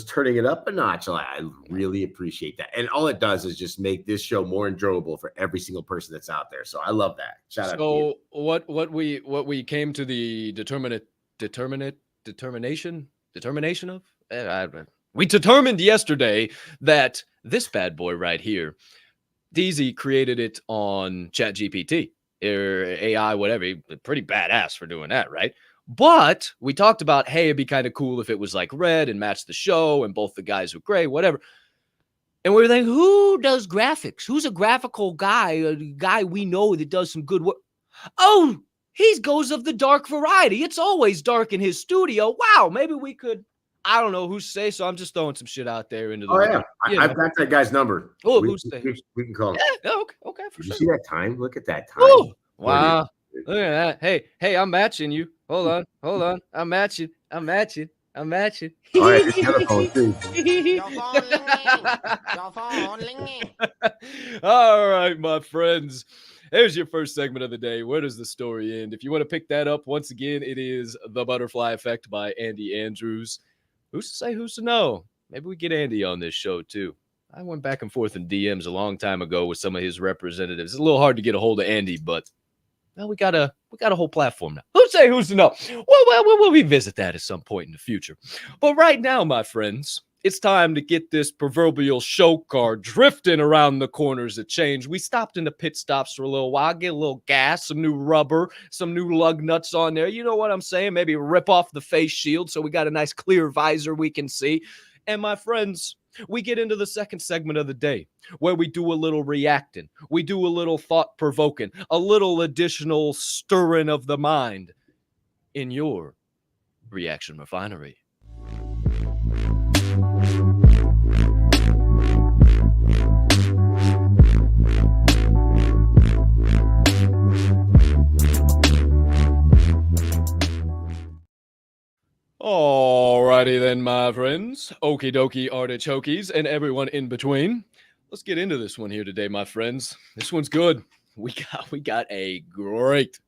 turning it up a notch. I really appreciate that. And all it does is just make this show more enjoyable for every single person that's out there. So I love that. Shout out to you. So what we came to the determination of? We determined yesterday that this bad boy right here, DZ created it on ChatGPT or AI, whatever. Pretty badass for doing that, right? But we talked about, hey, it'd be kind of cool if it was like red and matched the show and both the guys were gray, whatever. And we were thinking, who does graphics? Who's a graphical guy, a guy we know that does some good work? Oh, he goes of the dark variety. It's always dark in his studio. Wow, maybe we could, I don't know who's to say, so I'm just throwing some shit out there into the yeah. I've got that guy's number. Oh, who's to say? We can call him. Yeah, okay, for sure. You see that time? Look at that time. Oh, wow. Look at that. Hey, I'm matching you. Hold on. I'm matching. I'm at you. All right, the other phone too. Your phone ringing. Your phone ringing. All right, my friends. Here's your first segment of the day. Where does the story end? If you want to pick that up, once again, it is The Butterfly Effect by Andy Andrews. Who's to say, who's to know? Maybe we get Andy on this show, too. I went back and forth in DMs a long time ago with some of his representatives. It's a little hard to get a hold of Andy, but well, we got a whole platform now. Who's to say, who's to know? Well, we'll revisit that at some point in the future. But right now, my friends, it's time to get this proverbial show car drifting around the corners of change. We stopped in the pit stops for a little while, get a little gas, some new rubber, some new lug nuts on there. You know what I'm saying? Maybe rip off the face shield so we got a nice clear visor we can see. And my friends, we get into the second segment of the day where we do a little reacting. We do a little thought-provoking, a little additional stirring of the mind in your Reaction Refinery. Alrighty then, my friends, okie dokie artichokes, and everyone in between. Let's get into this one here today, my friends. This one's good. We got a great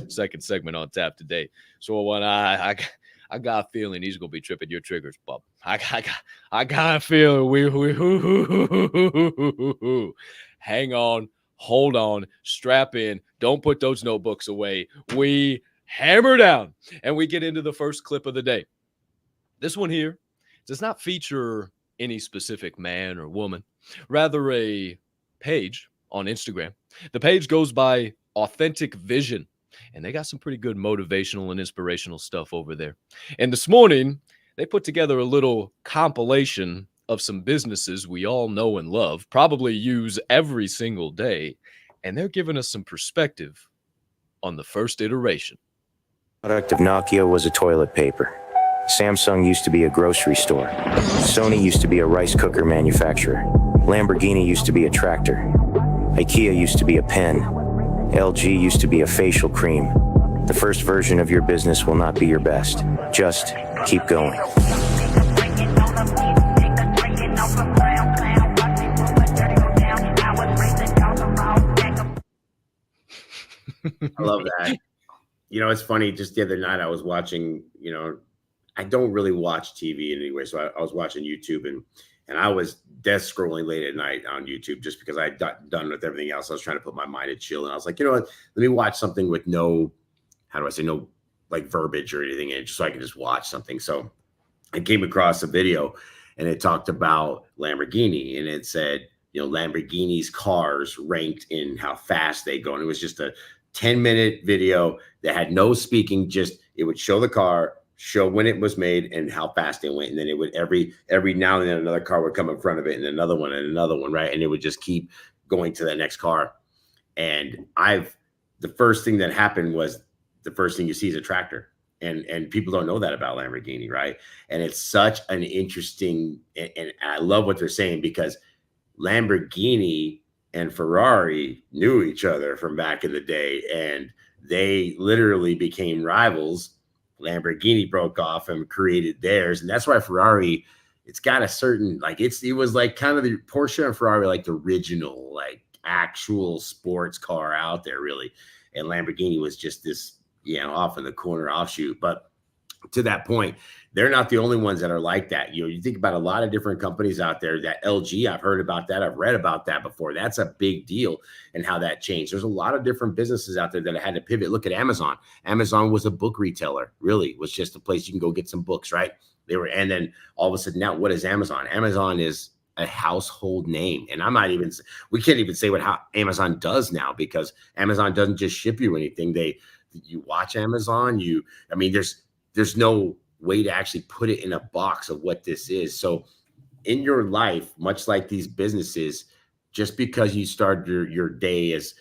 second segment on tap today. So when I got a feeling he's gonna be tripping your triggers, bub. I got a feeling we hang on, hold on, strap in, don't put those notebooks away. We hammer down, and we get into the first clip of the day. This one here does not feature any specific man or woman, rather a page on Instagram. The page goes by Authentic Vision, and they got some pretty good motivational and inspirational stuff over there. And this morning, they put together a little compilation of some businesses we all know and love, probably use every single day, and they're giving us some perspective on the first iteration. Product of Nokia was a toilet paper. Samsung used to be a grocery store. Sony used to be a rice cooker manufacturer. Lamborghini used to be a tractor. IKEA used to be a pen. LG used to be a facial cream. The first version of your business will not be your best. Just keep going. I love that. You know, it's funny. Just the other night, I was watching. I don't really watch TV anyway, so I was watching YouTube, and I was death scrolling late at night on YouTube just because I got done with everything else. I was trying to put my mind at chill, and I was like, you know what? Let me watch something with no like verbiage or anything in it, just so I can just watch something. So I came across a video, and it talked about Lamborghini, and it said, Lamborghini's cars ranked in how fast they go, and it was just a 10-minute video that had no speaking. Just it would show the car, show when it was made and how fast it went, and then it would every now and then another car would come in front of it, and another one, right? And it would just keep going to the next car. And the first thing that happened was the first thing you see is a tractor, and people don't know that about Lamborghini, right? And it's such an interesting, and I love what they're saying, because Lamborghini and Ferrari knew each other from back in the day, and they literally became rivals. Lamborghini broke off and created theirs, and that's why Ferrari, it's got a certain, like, it was like kind of the Porsche and Ferrari, like the original, like actual sports car out there, really. And Lamborghini was just this, off in the corner offshoot. But to that point, they're not the only ones that are like that. You think about a lot of different companies out there. That LG, I've heard about that. I've read about that before. That's a big deal, and how that changed. There's a lot of different businesses out there that had to pivot. Look at Amazon. Amazon was a book retailer, really. It was just a place you can go get some books, right? And then all of a sudden now, what is Amazon? Amazon is a household name. And we can't even say how Amazon does now, because Amazon doesn't just ship you anything. You watch Amazon, there's no way to actually put it in a box of what this is. So in your life, much like these businesses, just because you started your day as,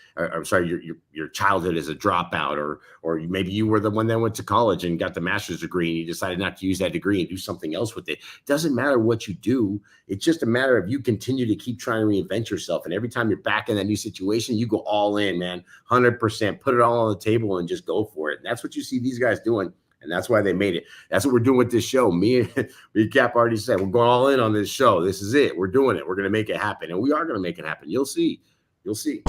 your childhood as a dropout, or maybe you were the one that went to college and got the master's degree and you decided not to use that degree and do something else with it. Doesn't matter what you do. It's just a matter of you continue to keep trying to reinvent yourself. And every time you're back in that new situation, you go all in, man, 100%, put it all on the table and just go for it. And that's what you see these guys doing. And that's why they made it. That's what we're doing with this show. Me and Capp already said, we're going all in on this show. This is it. We're doing it. We're going to make it happen. And we are going to make it happen. You'll see. You'll see.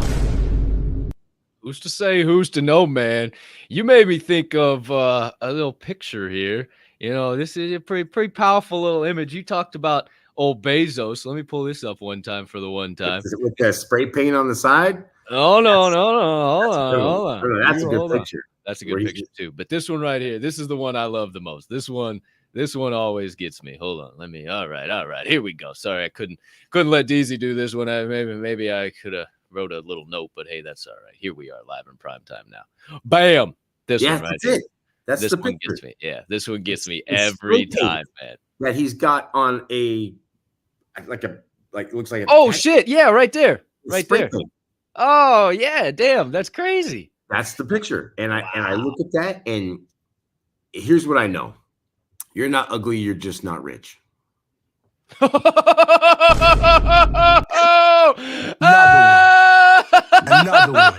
Who's to say, who's to know, man? You made me think of a little picture here. You know, this is a pretty powerful little image. You talked about old Bezos. Let me pull this up one time for the one time. With the spray paint on the side? Oh, no. Hold on. That's a good picture. That's a good picture too. But this one right here, this is the one I love the most. This one always gets me. Hold on. All right. Here we go. Sorry, I couldn't let DZ do this one. Maybe I could have wrote a little note, but hey, that's all right. Here we are live in prime time now. Bam. This one right here. That's this the one picture. Gets me. Yeah, this one gets me every time, man. That he's got on it looks like oh shit, yeah, right there. Right there. Paint. Oh yeah, damn, that's crazy. That's the picture. And I look at that, and here's what I know. You're not ugly, you're just not rich. Another one.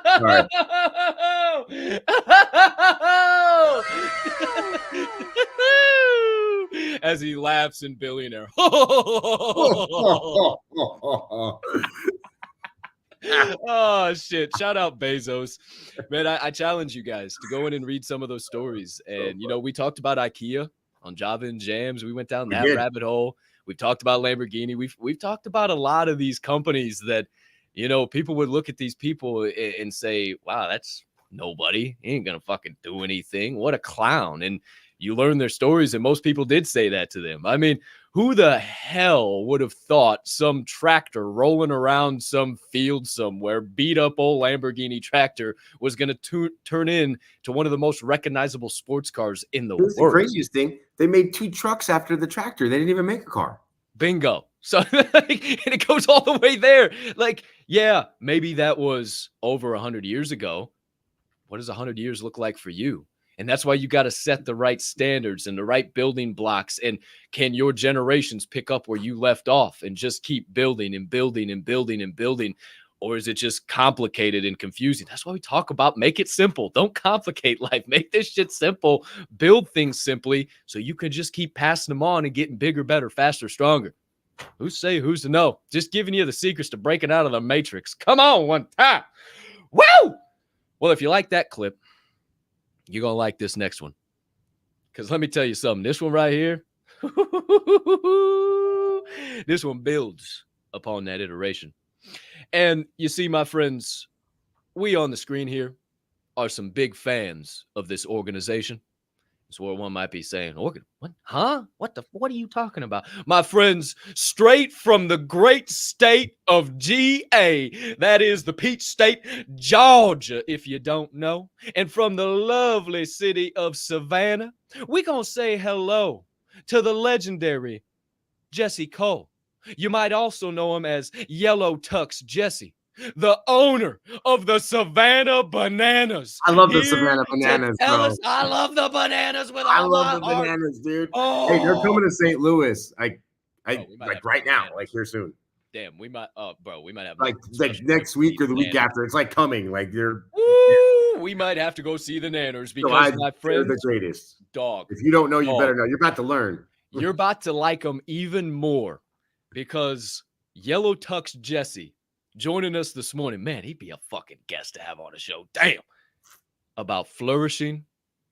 All right. As he laughs in Billionaire. Oh shit, shout out Bezos, man. I challenge you guys to go in and read some of those stories. And you know, we talked about IKEA on Java and Jams. We went down that rabbit hole. We've talked about Lamborghini. We've talked about a lot of these companies that, you know, people would look at these people and say, wow, that's nobody. He ain't gonna fucking do anything. What a clown. And you learn their stories, and most people did say that to them. I mean, who the hell would have thought some tractor rolling around some field somewhere, beat up old Lamborghini tractor, was going to turn in to one of the most recognizable sports cars in the world? The craziest thing, they made 2 trucks after the tractor. They didn't even make a car. Bingo. So, and it goes all the way there. Like, yeah, maybe that was over 100 years ago. What does 100 years look like for you? And that's why you got to set the right standards and the right building blocks. And can your generations pick up where you left off and just keep building and building and building and building? Or is it just complicated and confusing? That's why we talk about make it simple. Don't complicate life. Make this shit simple. Build things simply so you can just keep passing them on and getting bigger, better, faster, stronger. Who's to say, who's to know? Just giving you the secrets to breaking out of the matrix. Come on, one time. Woo! Well, if you like that clip, you're going to like this next one. Because let me tell you something. This one right here, this one builds upon that iteration. And you see, my friends, we on the screen here are some big fans of this organization. That's where one might be saying, what? Huh? What are you talking about? My friends, straight from the great state of GA, that is the Peach State, Georgia, if you don't know, and from the lovely city of Savannah, we're going to say hello to the legendary Jesse Cole. You might also know him as Yellow Tux Jesse, the owner of the Savannah Bananas. I love the Savannah Bananas, bro. I love the bananas with I all love my the heart. bananas, dude. Oh. Hey, they're coming to St. Louis. We might Like have right now, bananas. like here soon. Damn, we might. Bro, we might have Like special next week or the week bananas. after. It's like coming. Like they're Woo! We might have to go see the Nanners because my they're friends, the greatest. dog, If you don't know, you Dog. better know. You're about to learn. you're about to like them even more because Yellow Tux Jesse joining us this morning. Man, he'd be a fucking guest to have on the show. Damn. About flourishing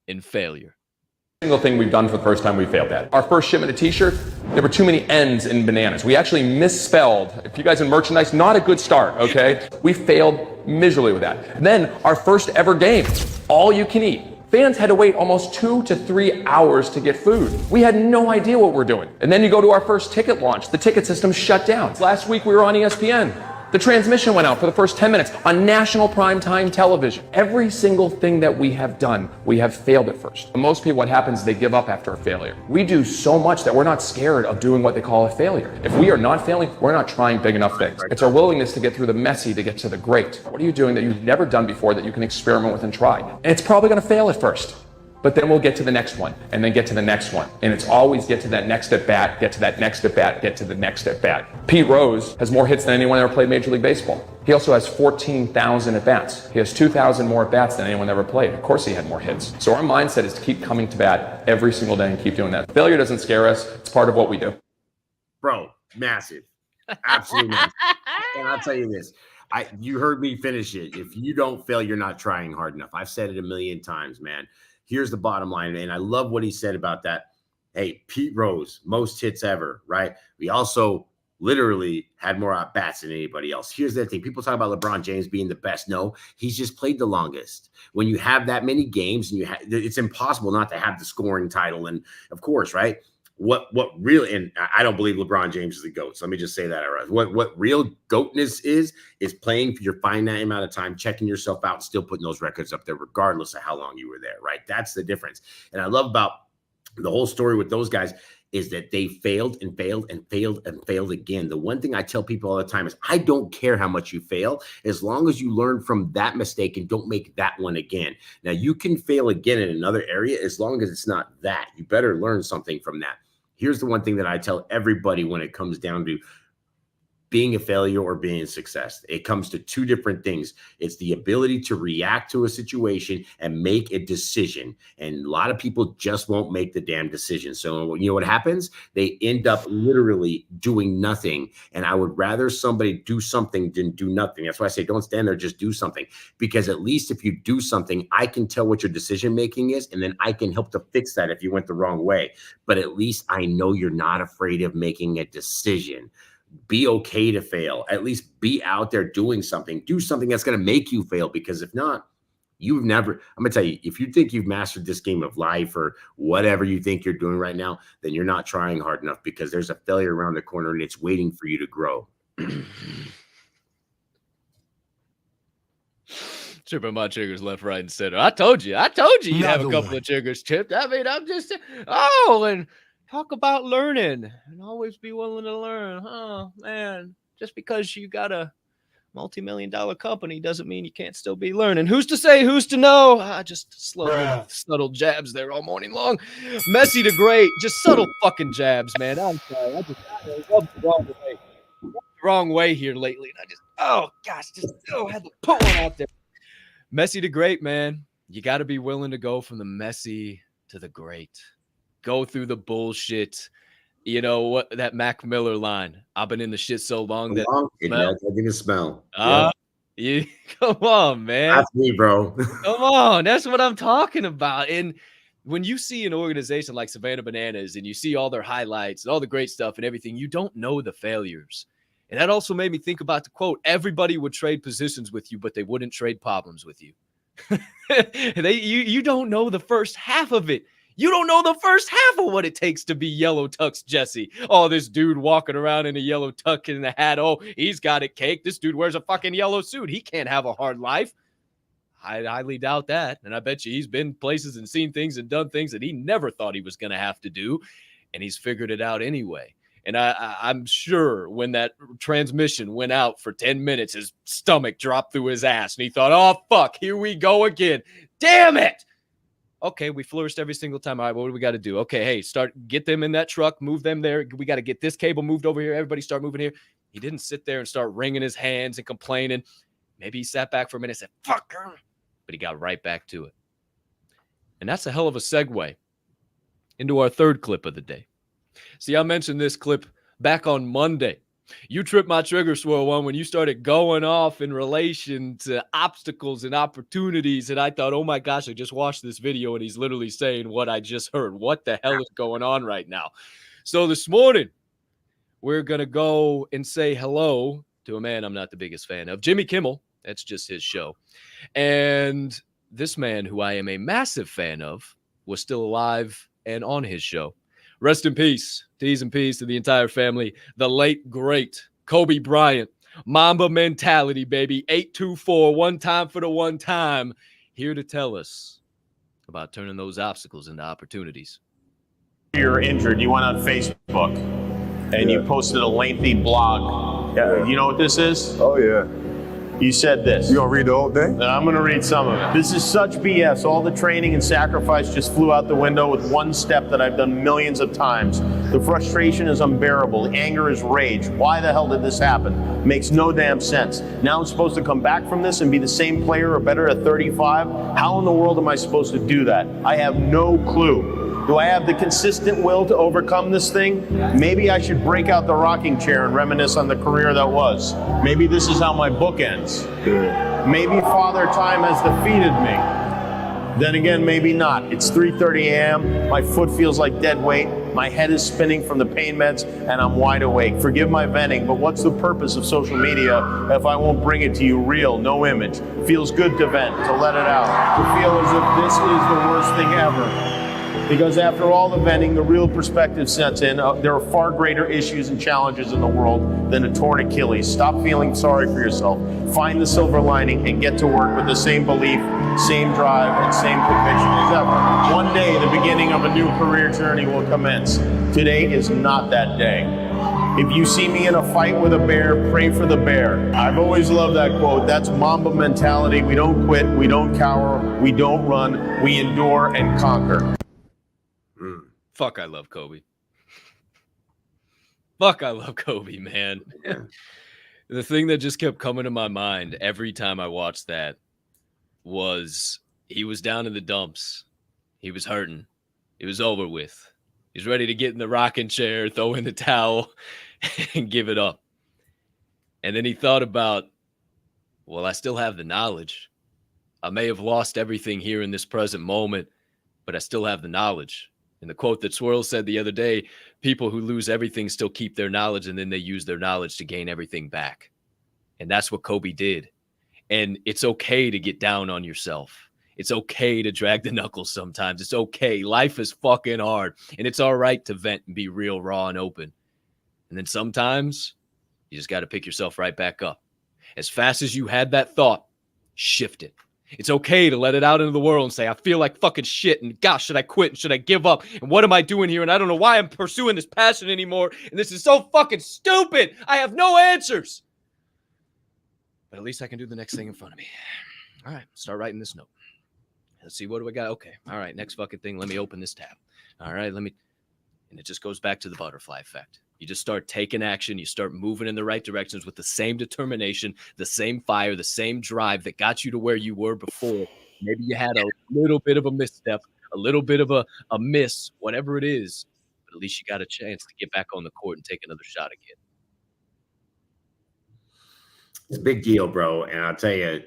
in failure. Single thing we've done for the first time we failed at. Our first shipment of t-shirts, there were too many N's in bananas. We actually misspelled. If you guys in merchandise, not a good start, okay? We failed miserably with that. And then our first ever game, all you can eat. Fans had to wait almost 2 to 3 hours to get food. We had no idea what we're doing. And then you go to our first ticket launch, the ticket system shut down. Last week we were on ESPN. The transmission went out for the first 10 minutes on national primetime television. Every single thing that we have done, we have failed at first. Most people, what happens is they give up after a failure. We do so much that we're not scared of doing what they call a failure. If we are not failing, we're not trying big enough things. It's our willingness to get through the messy to get to the great. What are you doing that you've never done before that you can experiment with and try? And it's probably gonna fail at first. But then we'll get to the next one, and then get to the next one. And it's always get to that next at bat, get to that next at bat, get to the next at bat. Pete Rose has more hits than anyone ever played Major League Baseball. He also has 14,000 at bats. He has 2,000 more at bats than anyone ever played. Of course he had more hits. So our mindset is to keep coming to bat every single day and keep doing that. Failure doesn't scare us. It's part of what we do. Bro, massive. Absolutely massive. And I'll tell you this. You heard me finish it. If you don't fail, you're not trying hard enough. I've said it a million times, man. Here's the bottom line, and I love what he said about that. Hey, Pete Rose, most hits ever, right? We also literally had more at-bats than anybody else. Here's the thing. People talk about LeBron James being the best. No, he's just played the longest. When you have that many games, and it's impossible not to have the scoring title. And, of course, right, what really, and I don't believe LeBron James is the GOAT, so let me just say that. What real GOATness is playing for your finite amount of time, checking yourself out, and still putting those records up there, regardless of how long you were there, right? That's the difference. And I love about the whole story with those guys is that they failed and failed and failed and failed again. The one thing I tell people all the time is I don't care how much you fail, as long as you learn from that mistake and don't make that one again. Now, you can fail again in another area as long as it's not that. You better learn something from that. Here's the one thing that I tell everybody when it comes down to being a failure or being a success. It comes to two different things. It's the ability to react to a situation and make a decision. And a lot of people just won't make the damn decision. So you know what happens? They end up literally doing nothing. And I would rather somebody do something than do nothing. That's why I say don't stand there, just do something. Because at least if you do something, I can tell what your decision making is, and then I can help to fix that if you went the wrong way. But at least I know you're not afraid of making a decision. Be okay to fail. At least be out there doing something. Do something that's going to make you fail, because if not, you've never, I'm going to tell you, if you think you've mastered this game of life or whatever you think you're doing right now, then you're not trying hard enough, because there's a failure around the corner and it's waiting for you to grow. Tripping my triggers left, right, and center. I told you you'd have a couple of triggers chipped. I mean, I'm just, and talk about learning and always be willing to learn. Oh, man, just because you got a multi-million-dollar company doesn't mean you can't still be learning. Who's to say? Who's to know? Just subtle jabs there all morning long. Messi the Great, just subtle fucking jabs, man. I'm sorry. I rubbed the wrong way. Wrong way here lately. And I just, had to put one out there. Messi the Great, man. You got to be willing to go from the messy to the great. Go through the bullshit. You know what? That Mac Miller line. I've been in the shit so long that I can smell. You come on, man. That's me, bro. Come on. That's what I'm talking about. And when you see an organization like Savannah Bananas and you see all their highlights and all the great stuff and everything, you don't know the failures. And that also made me think about the quote, everybody would trade positions with you, but they wouldn't trade problems with you. You don't know the first half of it. You don't know the first half of what it takes to be Yellow Tux Jesse. Oh, this dude walking around in a yellow tuck and a hat. Oh, he's got it cake. This dude wears a fucking yellow suit. He can't have a hard life. I highly doubt that. And I bet you he's been places and seen things and done things that he never thought he was going to have to do. And he's figured it out anyway. And I'm sure when that transmission went out for 10 minutes, his stomach dropped through his ass. And he thought, oh, fuck, here we go again. Damn it. Okay, we flourished every single time. All right, what do we got to do? Okay, hey, get them in that truck, move them there. We got to get this cable moved over here. Everybody start moving here. He didn't sit there and start wringing his hands and complaining. Maybe he sat back for a minute and said, fuck her. But he got right back to it. And that's a hell of a segue into our third clip of the day. See, I mentioned this clip back on Monday. You tripped my trigger, Swirl One, when you started going off in relation to obstacles and opportunities. And I thought, oh my gosh, I just watched this video and he's literally saying what I just heard. What the hell is going on right now? So this morning, we're going to go and say hello to a man I'm not the biggest fan of, Jimmy Kimmel. That's just his show. And this man, who I am a massive fan of, was still alive and on his show. Rest in peace, T's and P's to the entire family. The late, great Kobe Bryant. Mamba mentality, baby. 824, one time for the one time. Here to tell us about turning those obstacles into opportunities. You're injured. You went on Facebook and you posted a lengthy blog. Yeah. You know what this is? Oh, yeah. You said this. You gonna read the whole thing? I'm going to read some of it. This is such BS. All the training and sacrifice just flew out the window with one step that I've done millions of times. The frustration is unbearable. The anger is rage. Why the hell did this happen? Makes no damn sense. Now I'm supposed to come back from this and be the same player or better at 35? How in the world am I supposed to do that? I have no clue. Do I have the consistent will to overcome this thing? Maybe I should break out the rocking chair and reminisce on the career that was. Maybe this is how my book ends. Maybe Father Time has defeated me. Then again, maybe not. It's 3:30 a.m. My foot feels like dead weight. My head is spinning from the pain meds, and I'm wide awake. Forgive my venting, but what's the purpose of social media if I won't bring it to you real, no image? Feels good to vent, to let it out, to feel as if this is the worst thing ever. Because after all the venting, the real perspective sets in. There are far greater issues and challenges in the world than a torn Achilles. Stop feeling sorry for yourself. Find the silver lining and get to work with the same belief, same drive, and same conviction as ever. One day, the beginning of a new career journey will commence. Today is not that day. If you see me in a fight with a bear, pray for the bear. I've always loved that quote. That's Mamba mentality. We don't quit, we don't cower, we don't run, we endure and conquer. Fuck, I love Kobe. Fuck, I love Kobe, man. Yeah. The thing that just kept coming to my mind every time I watched that was he was down in the dumps. He was hurting. It was over with. He was ready to get in the rocking chair, throw in the towel, and give it up. And then he thought about, well, I still have the knowledge. I may have lost everything here in this present moment, but I still have the knowledge. And the quote that Swirl said the other day, people who lose everything still keep their knowledge, and then they use their knowledge to gain everything back. And that's what Kobe did. And it's okay to get down on yourself. It's okay to drag the knuckles sometimes. It's okay. Life is fucking hard. And it's all right to vent and be real, raw, and open. And then sometimes you just got to pick yourself right back up. As fast as you had that thought, shift it. It's okay to let it out into the world and say, I feel like fucking shit, and gosh, should I quit? And should I give up? And what am I doing here? And I don't know why I'm pursuing this passion anymore. And this is so fucking stupid. I have no answers. But at least I can do the next thing in front of me. All right, start writing this note. Let's see, what do we got? Okay, all right, next fucking thing. Let me open this tab. All right, and it just goes back to the butterfly effect. You just start taking action. You start moving in the right directions with the same determination, the same fire, the same drive that got you to where you were before. Maybe you had a little bit of a misstep, a little bit of a miss, whatever it is. But at least you got a chance to get back on the court and take another shot again. It's a big deal, bro. And I'll tell you,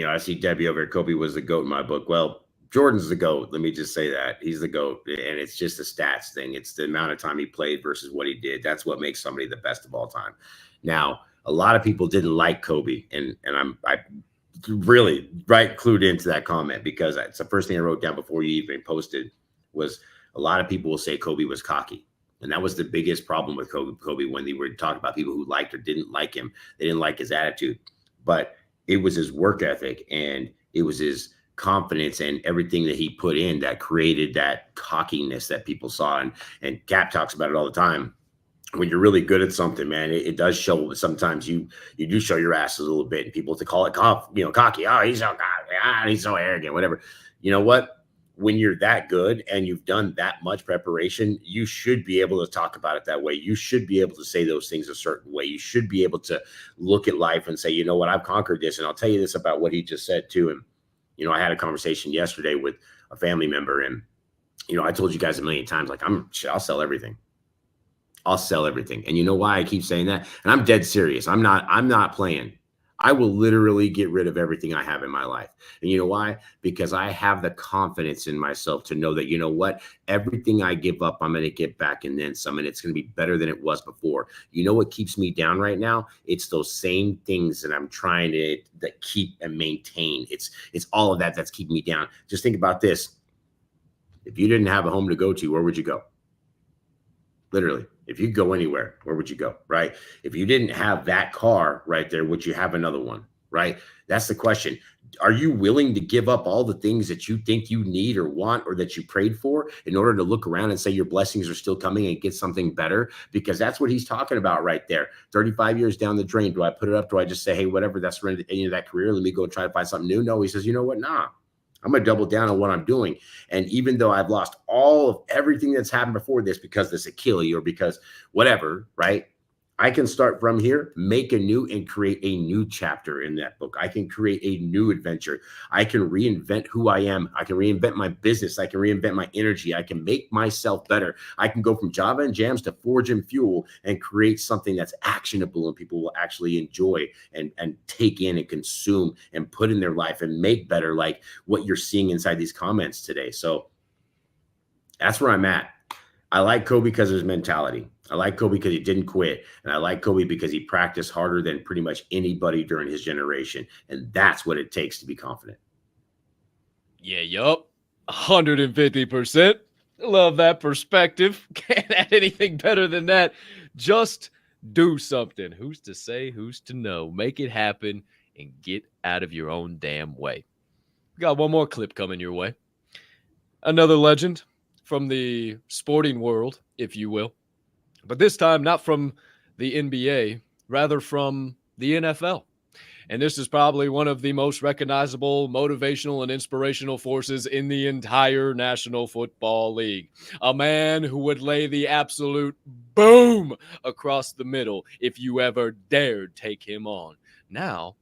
I see Debbie over here. Kobe was the GOAT in my book. Well, Jordan's the GOAT. Let me just say that. He's the GOAT. And it's just a stats thing. It's the amount of time he played versus what he did. That's what makes somebody the best of all time. Now, a lot of people didn't like Kobe. And I really clued into that comment, because it's the first thing I wrote down before you even posted was a lot of people will say Kobe was cocky. And that was the biggest problem with Kobe when they were talking about people who liked or didn't like him. They didn't like his attitude. But it was his work ethic, and it was his confidence and everything that he put in that created that cockiness that people saw. And Capp talks about it all the time. When you're really good at something, man, it does show. Sometimes you do show your ass a little bit, and people to call it cocky. Oh, he's so cocky. He's so arrogant, whatever. You know what? When you're that good and you've done that much preparation, you should be able to talk about it that way. You should be able to say those things a certain way. You should be able to look at life and say, you know what, I've conquered this. And I'll tell you this about what he just said too. And, I had a conversation yesterday with a family member, and, I told you guys a million times, like, I'll sell everything. I'll sell everything. And you know why I keep saying that? And I'm dead serious. I'm not playing. I will literally get rid of everything I have in my life. And you know why? Because I have the confidence in myself to know that, you know what, everything I give up, I'm going to get back and then some, and it's going to be better than it was before. You know what keeps me down right now? It's those same things that I'm trying to keep and maintain. It's all of that that's keeping me down. Just think about this. If you didn't have a home to go to, where would you go? Literally. If you could go anywhere, where would you go, right? If you didn't have that car right there, would you have another one, right? That's the question. Are you willing to give up all the things that you think you need or want or that you prayed for in order to look around and say your blessings are still coming and get something better? Because that's what he's talking about right there. 35 years down the drain. Do I put it up? Do I just say, hey, whatever, that's the end of that career. Let me go try to find something new. No, he says, you know what? Nah, I'm going to double down on what I'm doing. And even though I've lost all of everything that's happened before this because this Achilles or because whatever, right? I can start from here, make a new and create a new chapter in that book. I can create a new adventure. I can reinvent who I am. I can reinvent my business. I can reinvent my energy. I can make myself better. I can go from Java and Jams to Forge and Fuel and create something that's actionable and people will actually enjoy and take in and consume and put in their life and make better, like what you're seeing inside these comments today. So that's where I'm at. I like Kobe because of his mentality. I like Kobe because he didn't quit. And I like Kobe because he practiced harder than pretty much anybody during his generation. And that's what it takes to be confident. Yeah, yup. 150%. Love that perspective. Can't add anything better than that. Just do something. Who's to say, who's to know? Make it happen and get out of your own damn way. We got one more clip coming your way. Another legend from the sporting world, if you will. But this time, not from the NBA, rather from the NFL. And this is probably one of the most recognizable, motivational, and inspirational forces in the entire National Football League. A man who would lay the absolute boom across the middle if you ever dared take him on. Now,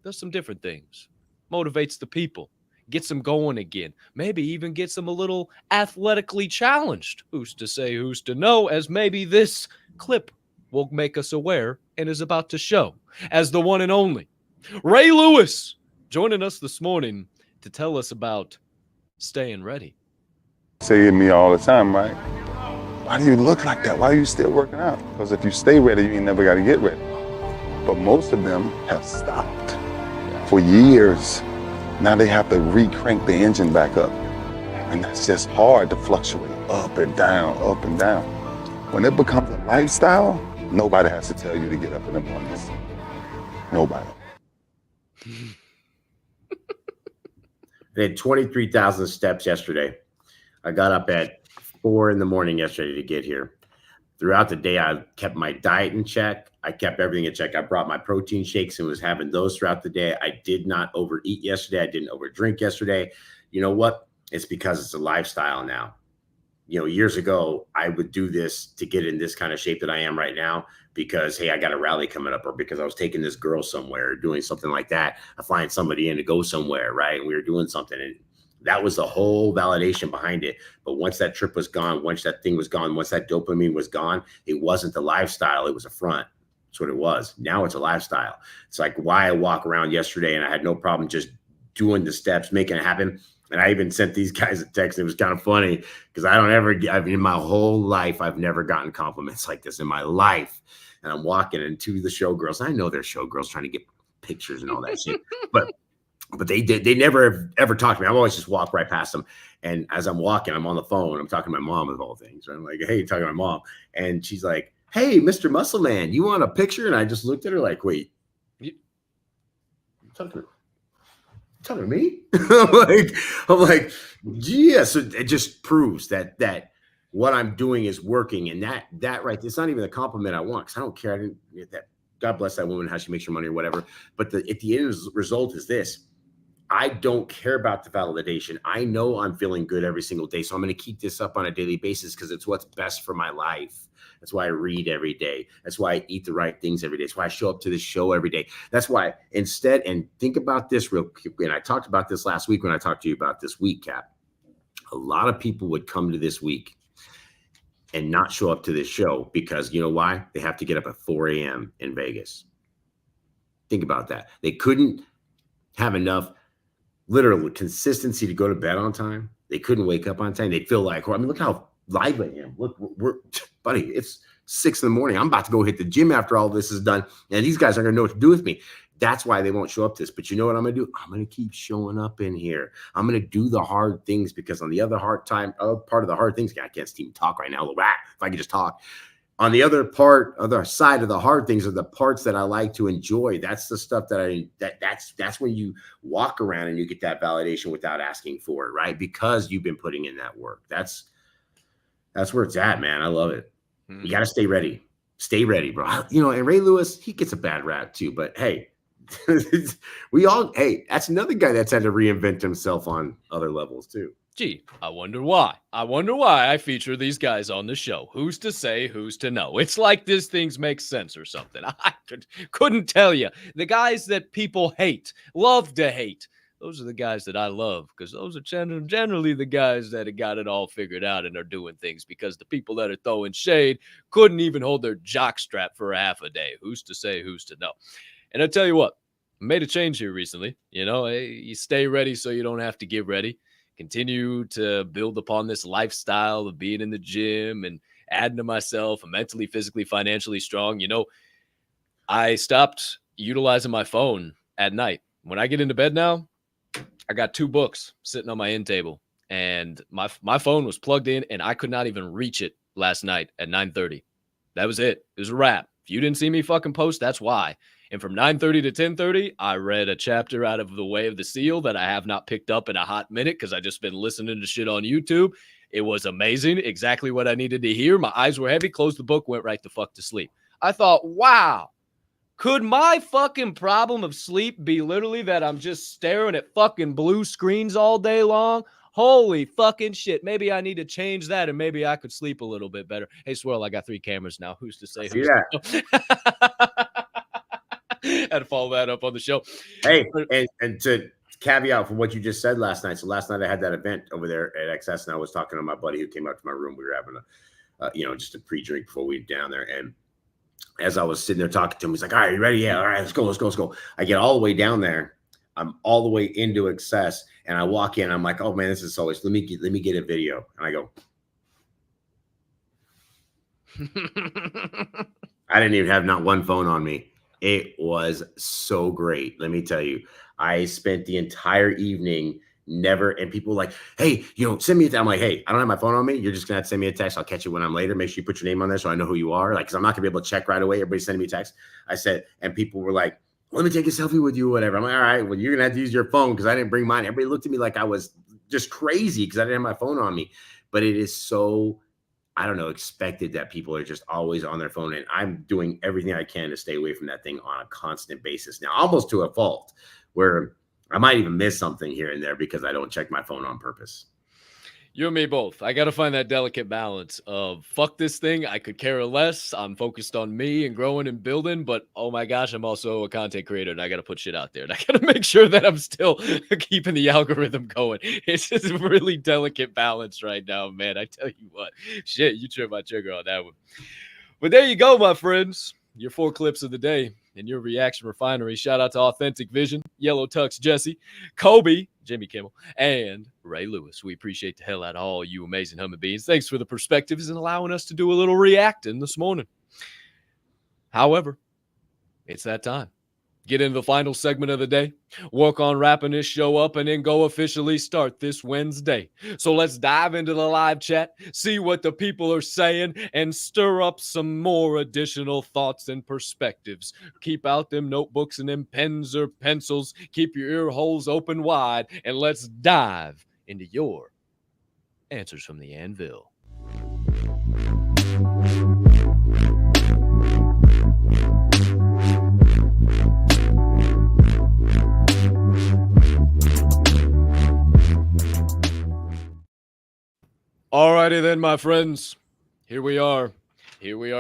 does some different things. Motivates the people. Gets them going again. Maybe even gets them a little athletically challenged. Who's to say, who's to know, as maybe this clip will make us aware and is about to show as the one and only Ray Lewis joining us this morning to tell us about staying ready. Say to me all the time, right? Why do you look like that? Why are you still working out? Because if you stay ready, you ain't never got to get ready. But most of them have stopped for years. Now they have to re-crank the engine back up. And that's just hard to fluctuate up and down, up and down. When it becomes a lifestyle, nobody has to tell you to get up in the mornings. Nobody. I did 23,000 steps yesterday. I got up at 4 a.m. yesterday to get here. Throughout the day, I kept my diet in check. I kept everything in check. I brought my protein shakes and was having those throughout the day. I did not overeat yesterday. I didn't overdrink yesterday. You know what? It's because it's a lifestyle now. You know, years ago, I would do this to get in this kind of shape that I am right now because, hey, I got a rally coming up, or because I was taking this girl somewhere or doing something like that. I find somebody in to go somewhere, right? And we were doing something, and that was the whole validation behind it. But once that trip was gone, once that thing was gone, once that dopamine was gone, it wasn't the lifestyle. It was a front. That's what it was. Now it's a lifestyle. It's like why I walk around yesterday and I had no problem just doing the steps, making it happen. And I even sent these guys a text. It was kind of funny because in my whole life, I've never gotten compliments like this in my life. And I'm walking into the showgirls. I know they're showgirls trying to get pictures and all that shit. But they never ever talk to me. I've always just walked right past them. And as I'm walking, I'm on the phone. I'm talking to my mom of all things. Right? I'm like, hey, talking to my mom. And she's like, hey, Mr. Muscle Man, you want a picture? And I just looked at her like, wait, you talking to me? I'm like, yeah. So it just proves that what I'm doing is working. And that right, it's not even a compliment I want, because I don't care. I didn't get that. God bless that woman, how she makes her money or whatever. But at the end result is this. I don't care about the validation. I know I'm feeling good every single day. So I'm going to keep this up on a daily basis because it's what's best for my life. That's why I read every day. That's why I eat the right things every day. That's why I show up to this show every day. That's why instead, and think about this real quick. And I talked about this last week when I talked to you about this week, Cap. A lot of people would come to this week and not show up to this show because you know why? They have to get up at 4 a.m. in Vegas. Think about that. They couldn't have enough literal consistency to go to bed on time. They couldn't wake up on time. They'd feel like, well, I mean, look how live I am. Look, buddy, it's 6 a.m. I'm about to go hit the gym after all this is done. And these guys aren't going to know what to do with me. That's why they won't show up to this. But you know what I'm going to do? I'm going to keep showing up in here. I'm going to do the hard things because on the other part of the hard things, I can't even talk right now. If I could just talk, on the other side of the hard things are the parts that I like to enjoy. That's the stuff that's when you walk around and you get that validation without asking for it, right? Because you've been putting in that work. That's where it's at, man. I love it. You got to stay ready. Stay ready, bro. You know, and Ray Lewis, he gets a bad rap too, but hey, that's another guy that's had to reinvent himself on other levels too. Gee, I wonder why. I feature these guys on the show. Who's to say, who's to know? It's like this things make sense or something. I couldn't tell you. The guys that people hate, love to hate, those are the guys that I love, because those are generally the guys that have got it all figured out and are doing things, because the people that are throwing shade couldn't even hold their jock strap for half a day. Who's to say, who's to know? And I tell you what, I made a change here recently. You know, you stay ready so you don't have to get ready. Continue to build upon this lifestyle of being in the gym and adding to myself, mentally, physically, financially strong. You know, I stopped utilizing my phone at night. When I get into bed now, I got 2 books sitting on my end table, and my phone was plugged in, and I could not even reach it last night at 9:30. That was it. It was a wrap. If you didn't see me fucking post, that's why. And from 9:30 to 10:30, I read a chapter out of The Way of the Seal that I have not picked up in a hot minute because I just been listening to shit on YouTube. It was amazing. Exactly what I needed to hear. My eyes were heavy. Closed the book, went right the fuck to sleep. I thought, wow, could my fucking problem of sleep be literally that I'm just staring at fucking blue screens all day long? Holy fucking shit. Maybe I need to change that, and maybe I could sleep a little bit better. Hey, Swirl, I got 3 cameras now. Who's to say? Who's to know? Had to follow that up on the show. Hey, and to caveat from what you just said last night. So last night I had that event over there at XS, and I was talking to my buddy who came out to my room. We were having just a pre-drink before we went down there. And as I was sitting there talking to him, he's like, "All right, you ready? Yeah, all right, let's go. I get all the way down there. I'm all the way into XS, and I walk in. I'm like, oh man, this is always. Let me get a video. And I go. I didn't even have not one phone on me. It was so great. Let me tell you, I spent the entire evening and people were like, hey, send me a text. I'm like, hey, I don't have my phone on me. You're just going to have to send me a text. I'll catch you when I'm later. Make sure you put your name on there so I know who you are. Like, because I'm not going to be able to check right away. Everybody's sending me a text. I said, and people were like, let me take a selfie with you or whatever. I'm like, all right, well, you're going to have to use your phone because I didn't bring mine. Everybody looked at me like I was just crazy because I didn't have my phone on me. But it is so, I don't know, expected that people are just always on their phone. And I'm doing everything I can to stay away from that thing on a constant basis now, almost to a fault where I might even miss something here and there because I don't check my phone on purpose. You and me both. I got to find that delicate balance of fuck this thing. I could care less. I'm focused on me and growing and building, but oh my gosh, I'm also a content creator and I got to put shit out there. And I got to make sure that I'm still keeping the algorithm going. It's just a really delicate balance right now, man. I tell you what, shit, you tripped my trigger on that one. But there you go, my friends. Your 4 clips of the day and your reaction refinery. Shout out to Authentic Vision, Yellow Tux Jesse, Kobe, Jimmy Kimmel, and Ray Lewis. We appreciate the hell out of all you amazing human beings. Thanks for the perspectives and allowing us to do a little reacting this morning. However, it's that time. Get into the final segment of the day, work on wrapping this show up, and then go officially start this Wednesday. So let's dive into the live chat, see what the people are saying, and stir up some more additional thoughts and perspectives. Keep out them notebooks and them pens or pencils. Keep your ear holes open wide, and let's dive into your answers from the Anvil. Alrighty then, my friends. Here we are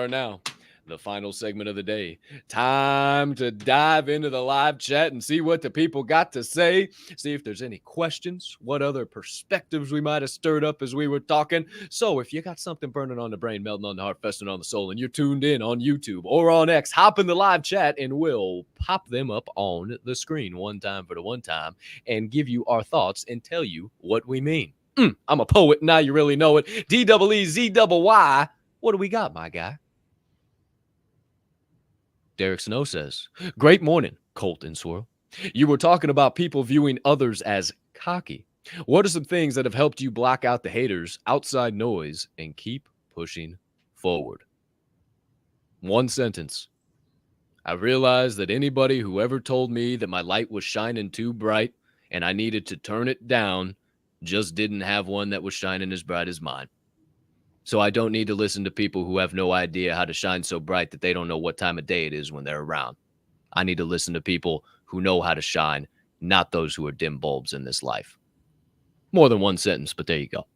now. The final segment of the day. Time to dive into the live chat and see what the people got to say. See if there's any questions, what other perspectives we might have stirred up as we were talking. So if you got something burning on the brain, melting on the heart, festering on the soul, and you're tuned in on YouTube or on X, hop in the live chat and we'll pop them up on the screen one time for the one time and give you our thoughts and tell you what we mean. I'm a poet. Now you really know it. DEEZYY. What do we got, my guy? Derek Snow says, great morning, Colt and Swirl. You were talking about people viewing others as cocky. What are some things that have helped you block out the haters, outside noise, and keep pushing forward? One sentence. I realized that anybody who ever told me that my light was shining too bright and I needed to turn it down just didn't have one that was shining as bright as mine. So I don't need to listen to people who have no idea how to shine so bright that they don't know what time of day it is when they're around. I need to listen to people who know how to shine, not those who are dim bulbs in this life. More than one sentence, but there you go.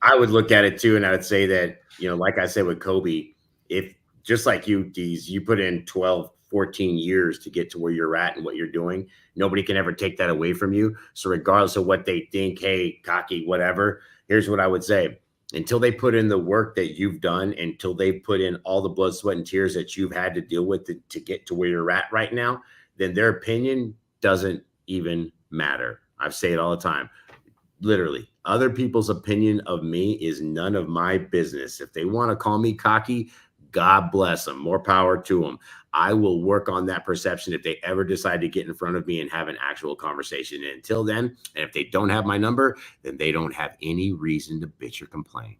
I would look at it too, and I would say that, like I said with Kobe, if just like you, Deez, you put in 12, 14 years to get to where you're at and what you're doing, nobody can ever take that away from you. So regardless of what they think, hey, cocky, whatever, here's what I would say. Until they put in the work that you've done, until they put in all the blood, sweat, and tears that you've had to deal with to get to where you're at right now, then their opinion doesn't even matter. I say it all the time. Literally, other people's opinion of me is none of my business. If they want to call me cocky, God bless them. More power to them. I will work on that perception if they ever decide to get in front of me and have an actual conversation. And until then, and if they don't have my number, then they don't have any reason to bitch or complain.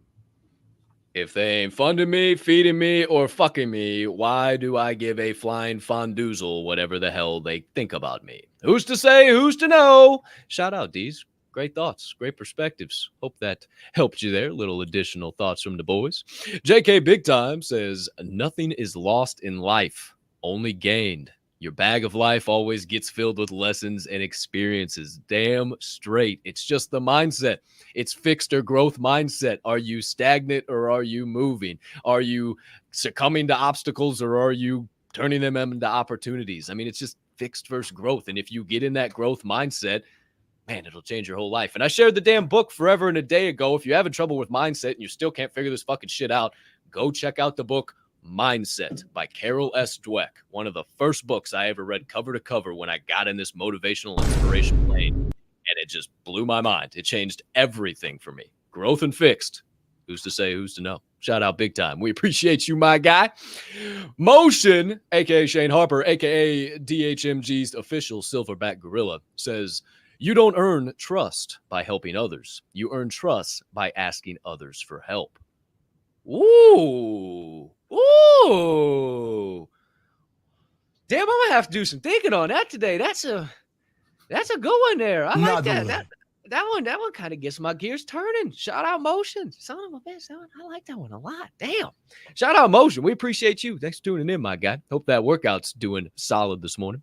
If they ain't funding me, feeding me, or fucking me, why do I give a flying fondoozle whatever the hell they think about me? Who's to say? Who's to know? Shout out, Deez. Great thoughts, great perspectives. Hope that helped you there. Little additional thoughts from the boys. JK Big Time says, nothing is lost in life, only gained. Your bag of life always gets filled with lessons and experiences. Damn straight. It's just the mindset. It's fixed or growth mindset. Are you stagnant or are you moving? Are you succumbing to obstacles or are you turning them into opportunities? I mean, it's just fixed versus growth. And if you get in that growth mindset, man, it'll change your whole life. And I shared the damn book forever and a day ago. If you're having trouble with mindset and you still can't figure this fucking shit out, go check out the book Mindset by Carol S. Dweck. One of the first books I ever read cover to cover when I got in this motivational inspiration lane. And it just blew my mind. It changed everything for me. Growth and fixed. Who's to say, who's to know? Shout out Big Time. We appreciate you, my guy. Motion, a.k.a. Shane Harper, a.k.a. DHMG's official silverback gorilla, says, you don't earn trust by helping others. You earn trust by asking others for help. Ooh. Ooh. Damn, I'm going to have to do some thinking on that today. That's a good one there. I like that. That one kind of gets my gears turning. Shout out Motion. Son of a bitch. I like that one a lot. Damn. Shout out Motion. We appreciate you. Thanks for tuning in, my guy. Hope that workout's doing solid this morning.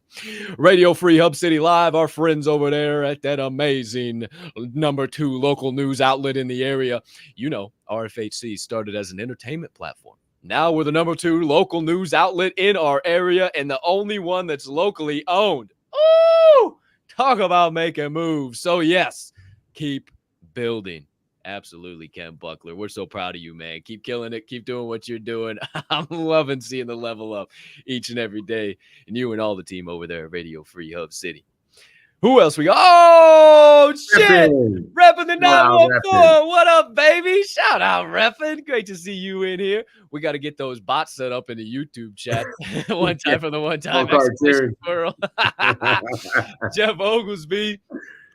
Radio Free Hub City Live. Our friends over there at that amazing #2 local news outlet in the area. You know, RFHC started as an entertainment platform. Now we're the #2 local news outlet in our area and the only one that's locally owned. Ooh! Talk about making moves. So, yes, keep building. Absolutely, Ken Buckler. We're so proud of you, man. Keep killing it. Keep doing what you're doing. I'm loving seeing the level up each and every day. And you and all the team over there at Radio Free Hub City. Who else we got? Oh, shit. Reppin' the 914. What up, baby? Shout out, Reppin'. Great to see you in here. We got to get those bots set up in the YouTube chat. One time for the one time. Swirl. Jeff Oglesby.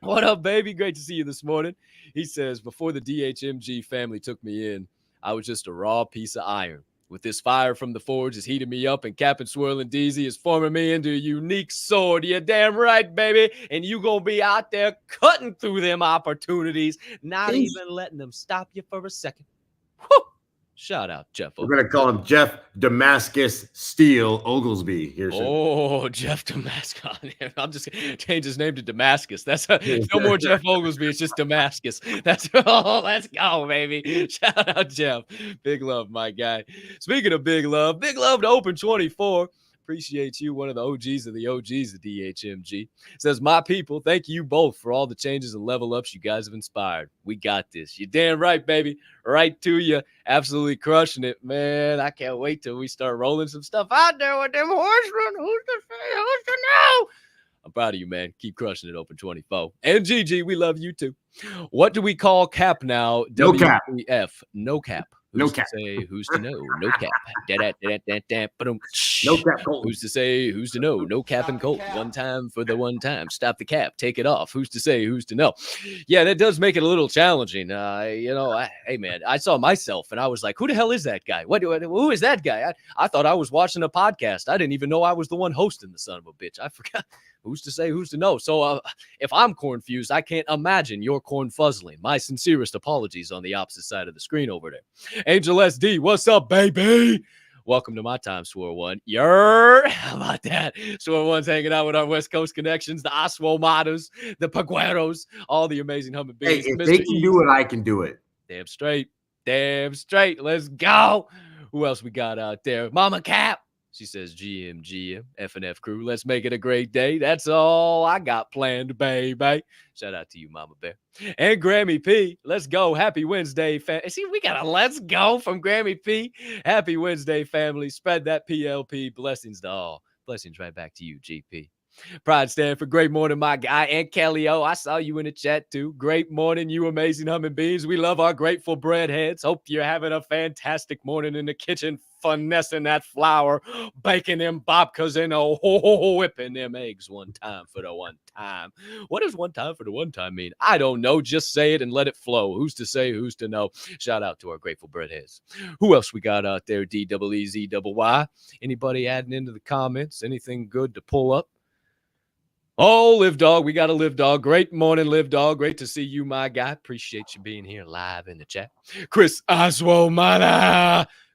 What up, baby? Great to see you this morning. He says, before the DHMG family took me in, I was just a raw piece of iron. With this fire from the forge is heating me up, and Capp Swirl and DZ is forming me into a unique sword. You're damn right, baby. And you gonna be out there cutting through them opportunities, not even letting them stop you for a second. Whew. Shout out, Jeff. We're going to call him Jeff Damascus Steel Oglesby here soon. Oh, Jeff Damascus. I'm just going to change his name to Damascus. That's no more Jeff Oglesby. It's just Damascus. Let's go, baby. Shout out, Jeff. Big love, my guy. Speaking of big love to Open 24. Appreciate you, one of the OGs of DHMG. Says, my people, thank you both for all the changes and level ups you guys have inspired. We got this. You're damn right, baby. Right to you. Absolutely crushing it, man. I can't wait till we start rolling some stuff out there with them horsemen. Who's to say? Who's to know? I'm proud of you, man. Keep crushing it, Open 24. And GG, we love you too. What do we call Cap now? No cap. WTF. No cap. No Who's cap. to say? Who's to know? No cap. Ba-dum. No cap, Colton. Who's to say? Who's to know? No cap and Colt. One time for the one time. Stop the cap. Take it off. Who's to say? Who's to know? Yeah, that does make it a little challenging. Hey man, I saw myself and I was like, who the hell is that guy? Who is that guy? I thought I was watching a podcast. I didn't even know I was the one hosting the son of a bitch. I forgot. Who's to say? Who's to know? So if I'm cornfused, I can't imagine you're corn fuzzling. My sincerest apologies on the opposite side of the screen over there. Angel SD, what's up, baby? Welcome to my time, Swirl One. How about that? Swirl One's hanging out with our West Coast connections, the Oswomadas, the Pagueros, all the amazing humming bees. Hey, if they can do it, I can do it. Damn straight. Damn straight. Let's go. Who else we got out there? Mama Capp. She says, GM, F&F crew, let's make it a great day. That's all I got planned, baby. Shout out to you, Mama Bear. And Grammy P, let's go. Happy Wednesday, See, we got a let's go from Grammy P. Happy Wednesday, family. Spread that PLP. Blessings to all. Blessings right back to you, GP. Pride stand for great morning, my guy. And Kelly O, I saw you in the chat too. Great morning, you amazing humming bees. We love our grateful bread heads. Hope you're having a fantastic morning in the kitchen, finessing that flour, baking them babkas, and whipping them eggs one time for the one time. What does one time for the one time mean? I don't know. Just say it and let it flow. Who's to say? Who's to know? Shout out to our grateful bread heads. Who else we got out there? DEEZYY. Anybody adding into the comments? Anything good to pull up? Oh, Live Dog. We got a Live Dog. Great morning, Live Dog. Great to see you, my guy. Appreciate you being here live in the chat. Chris Oswald.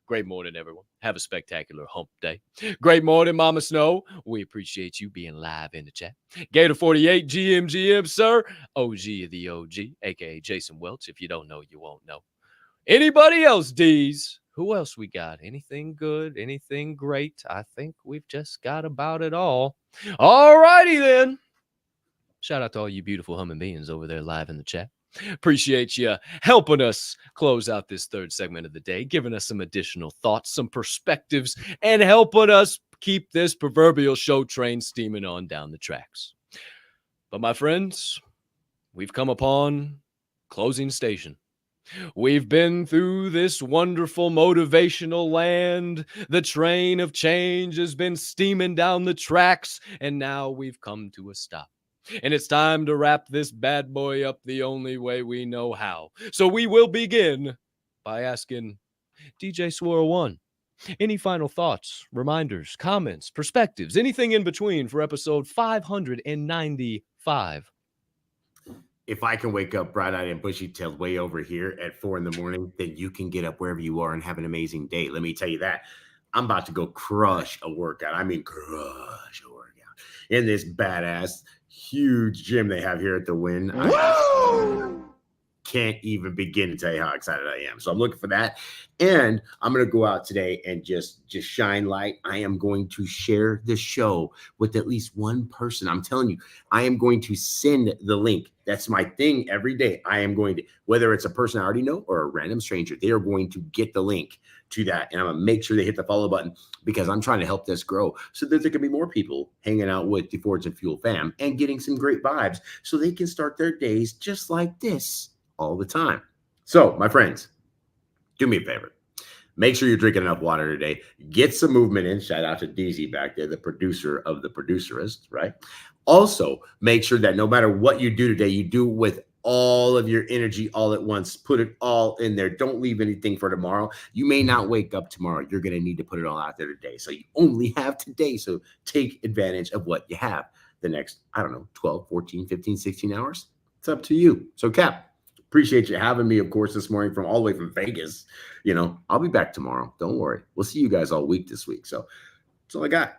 Great morning, everyone. Have a spectacular hump day. Great morning, Mama Snow. We appreciate you being live in the chat. Gator 48, GM, sir. OG of the OG, a.k.a. Jason Welch. If you don't know, you won't know. Anybody else, D's? Who else we got? Anything good? Anything great? I think we've just got about it all. All righty, then. Shout out to all you beautiful humming beings over there live in the chat. Appreciate you helping us close out this third segment of the day, giving us some additional thoughts, some perspectives, and helping us keep this proverbial show train steaming on down the tracks. But my friends, we've come upon closing station. We've been through this wonderful motivational land. The train of change has been steaming down the tracks, and now we've come to a stop. And it's time to wrap this bad boy up the only way we know how. So we will begin by asking DJ Swirl One, any final thoughts, reminders, comments, perspectives, anything in between for episode 595? If I can wake up bright-eyed and bushy-tailed way over here at 4 a.m, then you can get up wherever you are and have an amazing day. Let me tell you that. I'm about to go crush a workout. I mean, crush a workout in this badass, huge gym they have here at the Wynn. I can't even begin to tell you how excited I am. So I'm looking for that. And I'm going to go out today and just shine light. I am going to share the show with at least one person. I'm telling you, I am going to send the link. That's my thing every day. I am going to, whether it's a person I already know or a random stranger, they are going to get the link to that. And I'm going to make sure they hit the follow button because I'm trying to help this grow so that there can be more people hanging out with the Forge and Fuel fam and getting some great vibes so they can start their days just like this all the time. So, my friends, do me a favor. Make sure you're drinking enough water today. Get some movement in. Shout out to DZ back there, the producer of the Producerist, right? Also, make sure that no matter what you do today, you do with all of your energy all at once. Put it all in there. Don't leave anything for tomorrow. You may not wake up tomorrow. You're going to need to put it all out there today. So you only have today. So take advantage of what you have the next, 12, 14, 15, 16 hours. It's up to you. So Cap, appreciate you having me, of course, this morning from all the way from Vegas. I'll be back tomorrow. Don't worry. We'll see you guys all week this week. So that's all I got.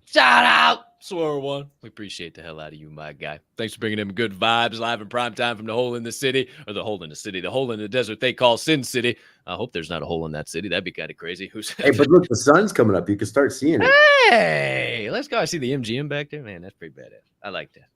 Shout out, Swirl One. We appreciate the hell out of you, my guy. Thanks for bringing them good vibes live in prime time from the hole in the city, or the hole in the city, the hole in the desert they call Sin City. I hope there's not a hole in that city. That'd be kind of crazy. Hey, but look, the sun's coming up. You can start seeing it. Hey, let's go. I see the MGM back there. Man, that's pretty badass. I like that.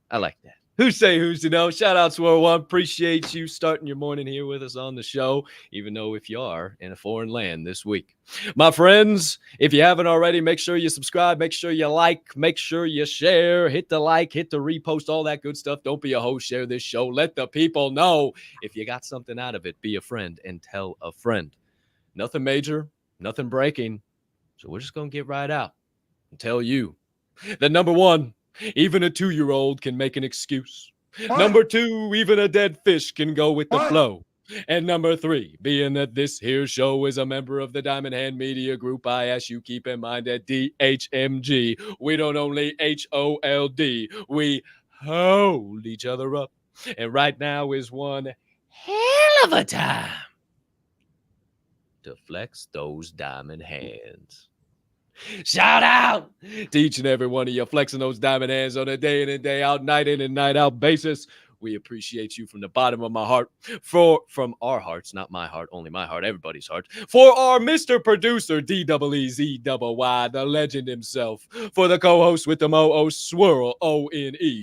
Who's to know? Shout out Swirl One. Appreciate you starting your morning here with us on the show, even though if you are in a foreign land this week. My friends, if you haven't already, make sure you subscribe, make sure you like, make sure you share, hit the like, hit the repost, all that good stuff. Don't be a host, share this show. Let the people know if you got something out of it. Be a friend and tell a friend. Nothing major, nothing breaking. So we're just going to get right out and tell you that number one, even a 2-year-old can make an excuse. What? Number 2, even a dead fish can go with the flow. And number 3, being that this here show is a member of the Diamond Hand Media Group, I ask you keep in mind that DHMG, we don't only HOLD, we hold each other up. And right now is one hell of a time to flex those diamond hands. Shout out to each and every one of you flexing those diamond hands on a day in and day out, night in and night out basis. We appreciate you from the bottom of my heart, from our hearts, not my heart, only my heart, everybody's heart. For our Mr. Producer, DEEZY, the legend himself. For the co-host with the Mo Swirl, ONE,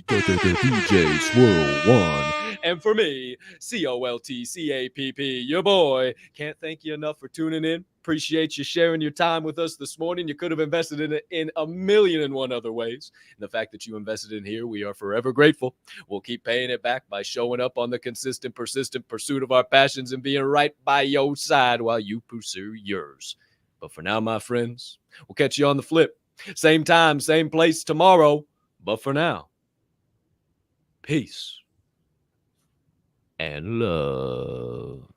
DJ Swirl One. And for me, COLTCAPP, your boy. Can't thank you enough for tuning in. Appreciate you sharing your time with us this morning. You could have invested in it in a million and one other ways. And the fact that you invested in here, we are forever grateful. We'll keep paying it back by showing up on the consistent, persistent pursuit of our passions and being right by your side while you pursue yours. But for now, my friends, we'll catch you on the flip. Same time, same place tomorrow. But for now, peace and love.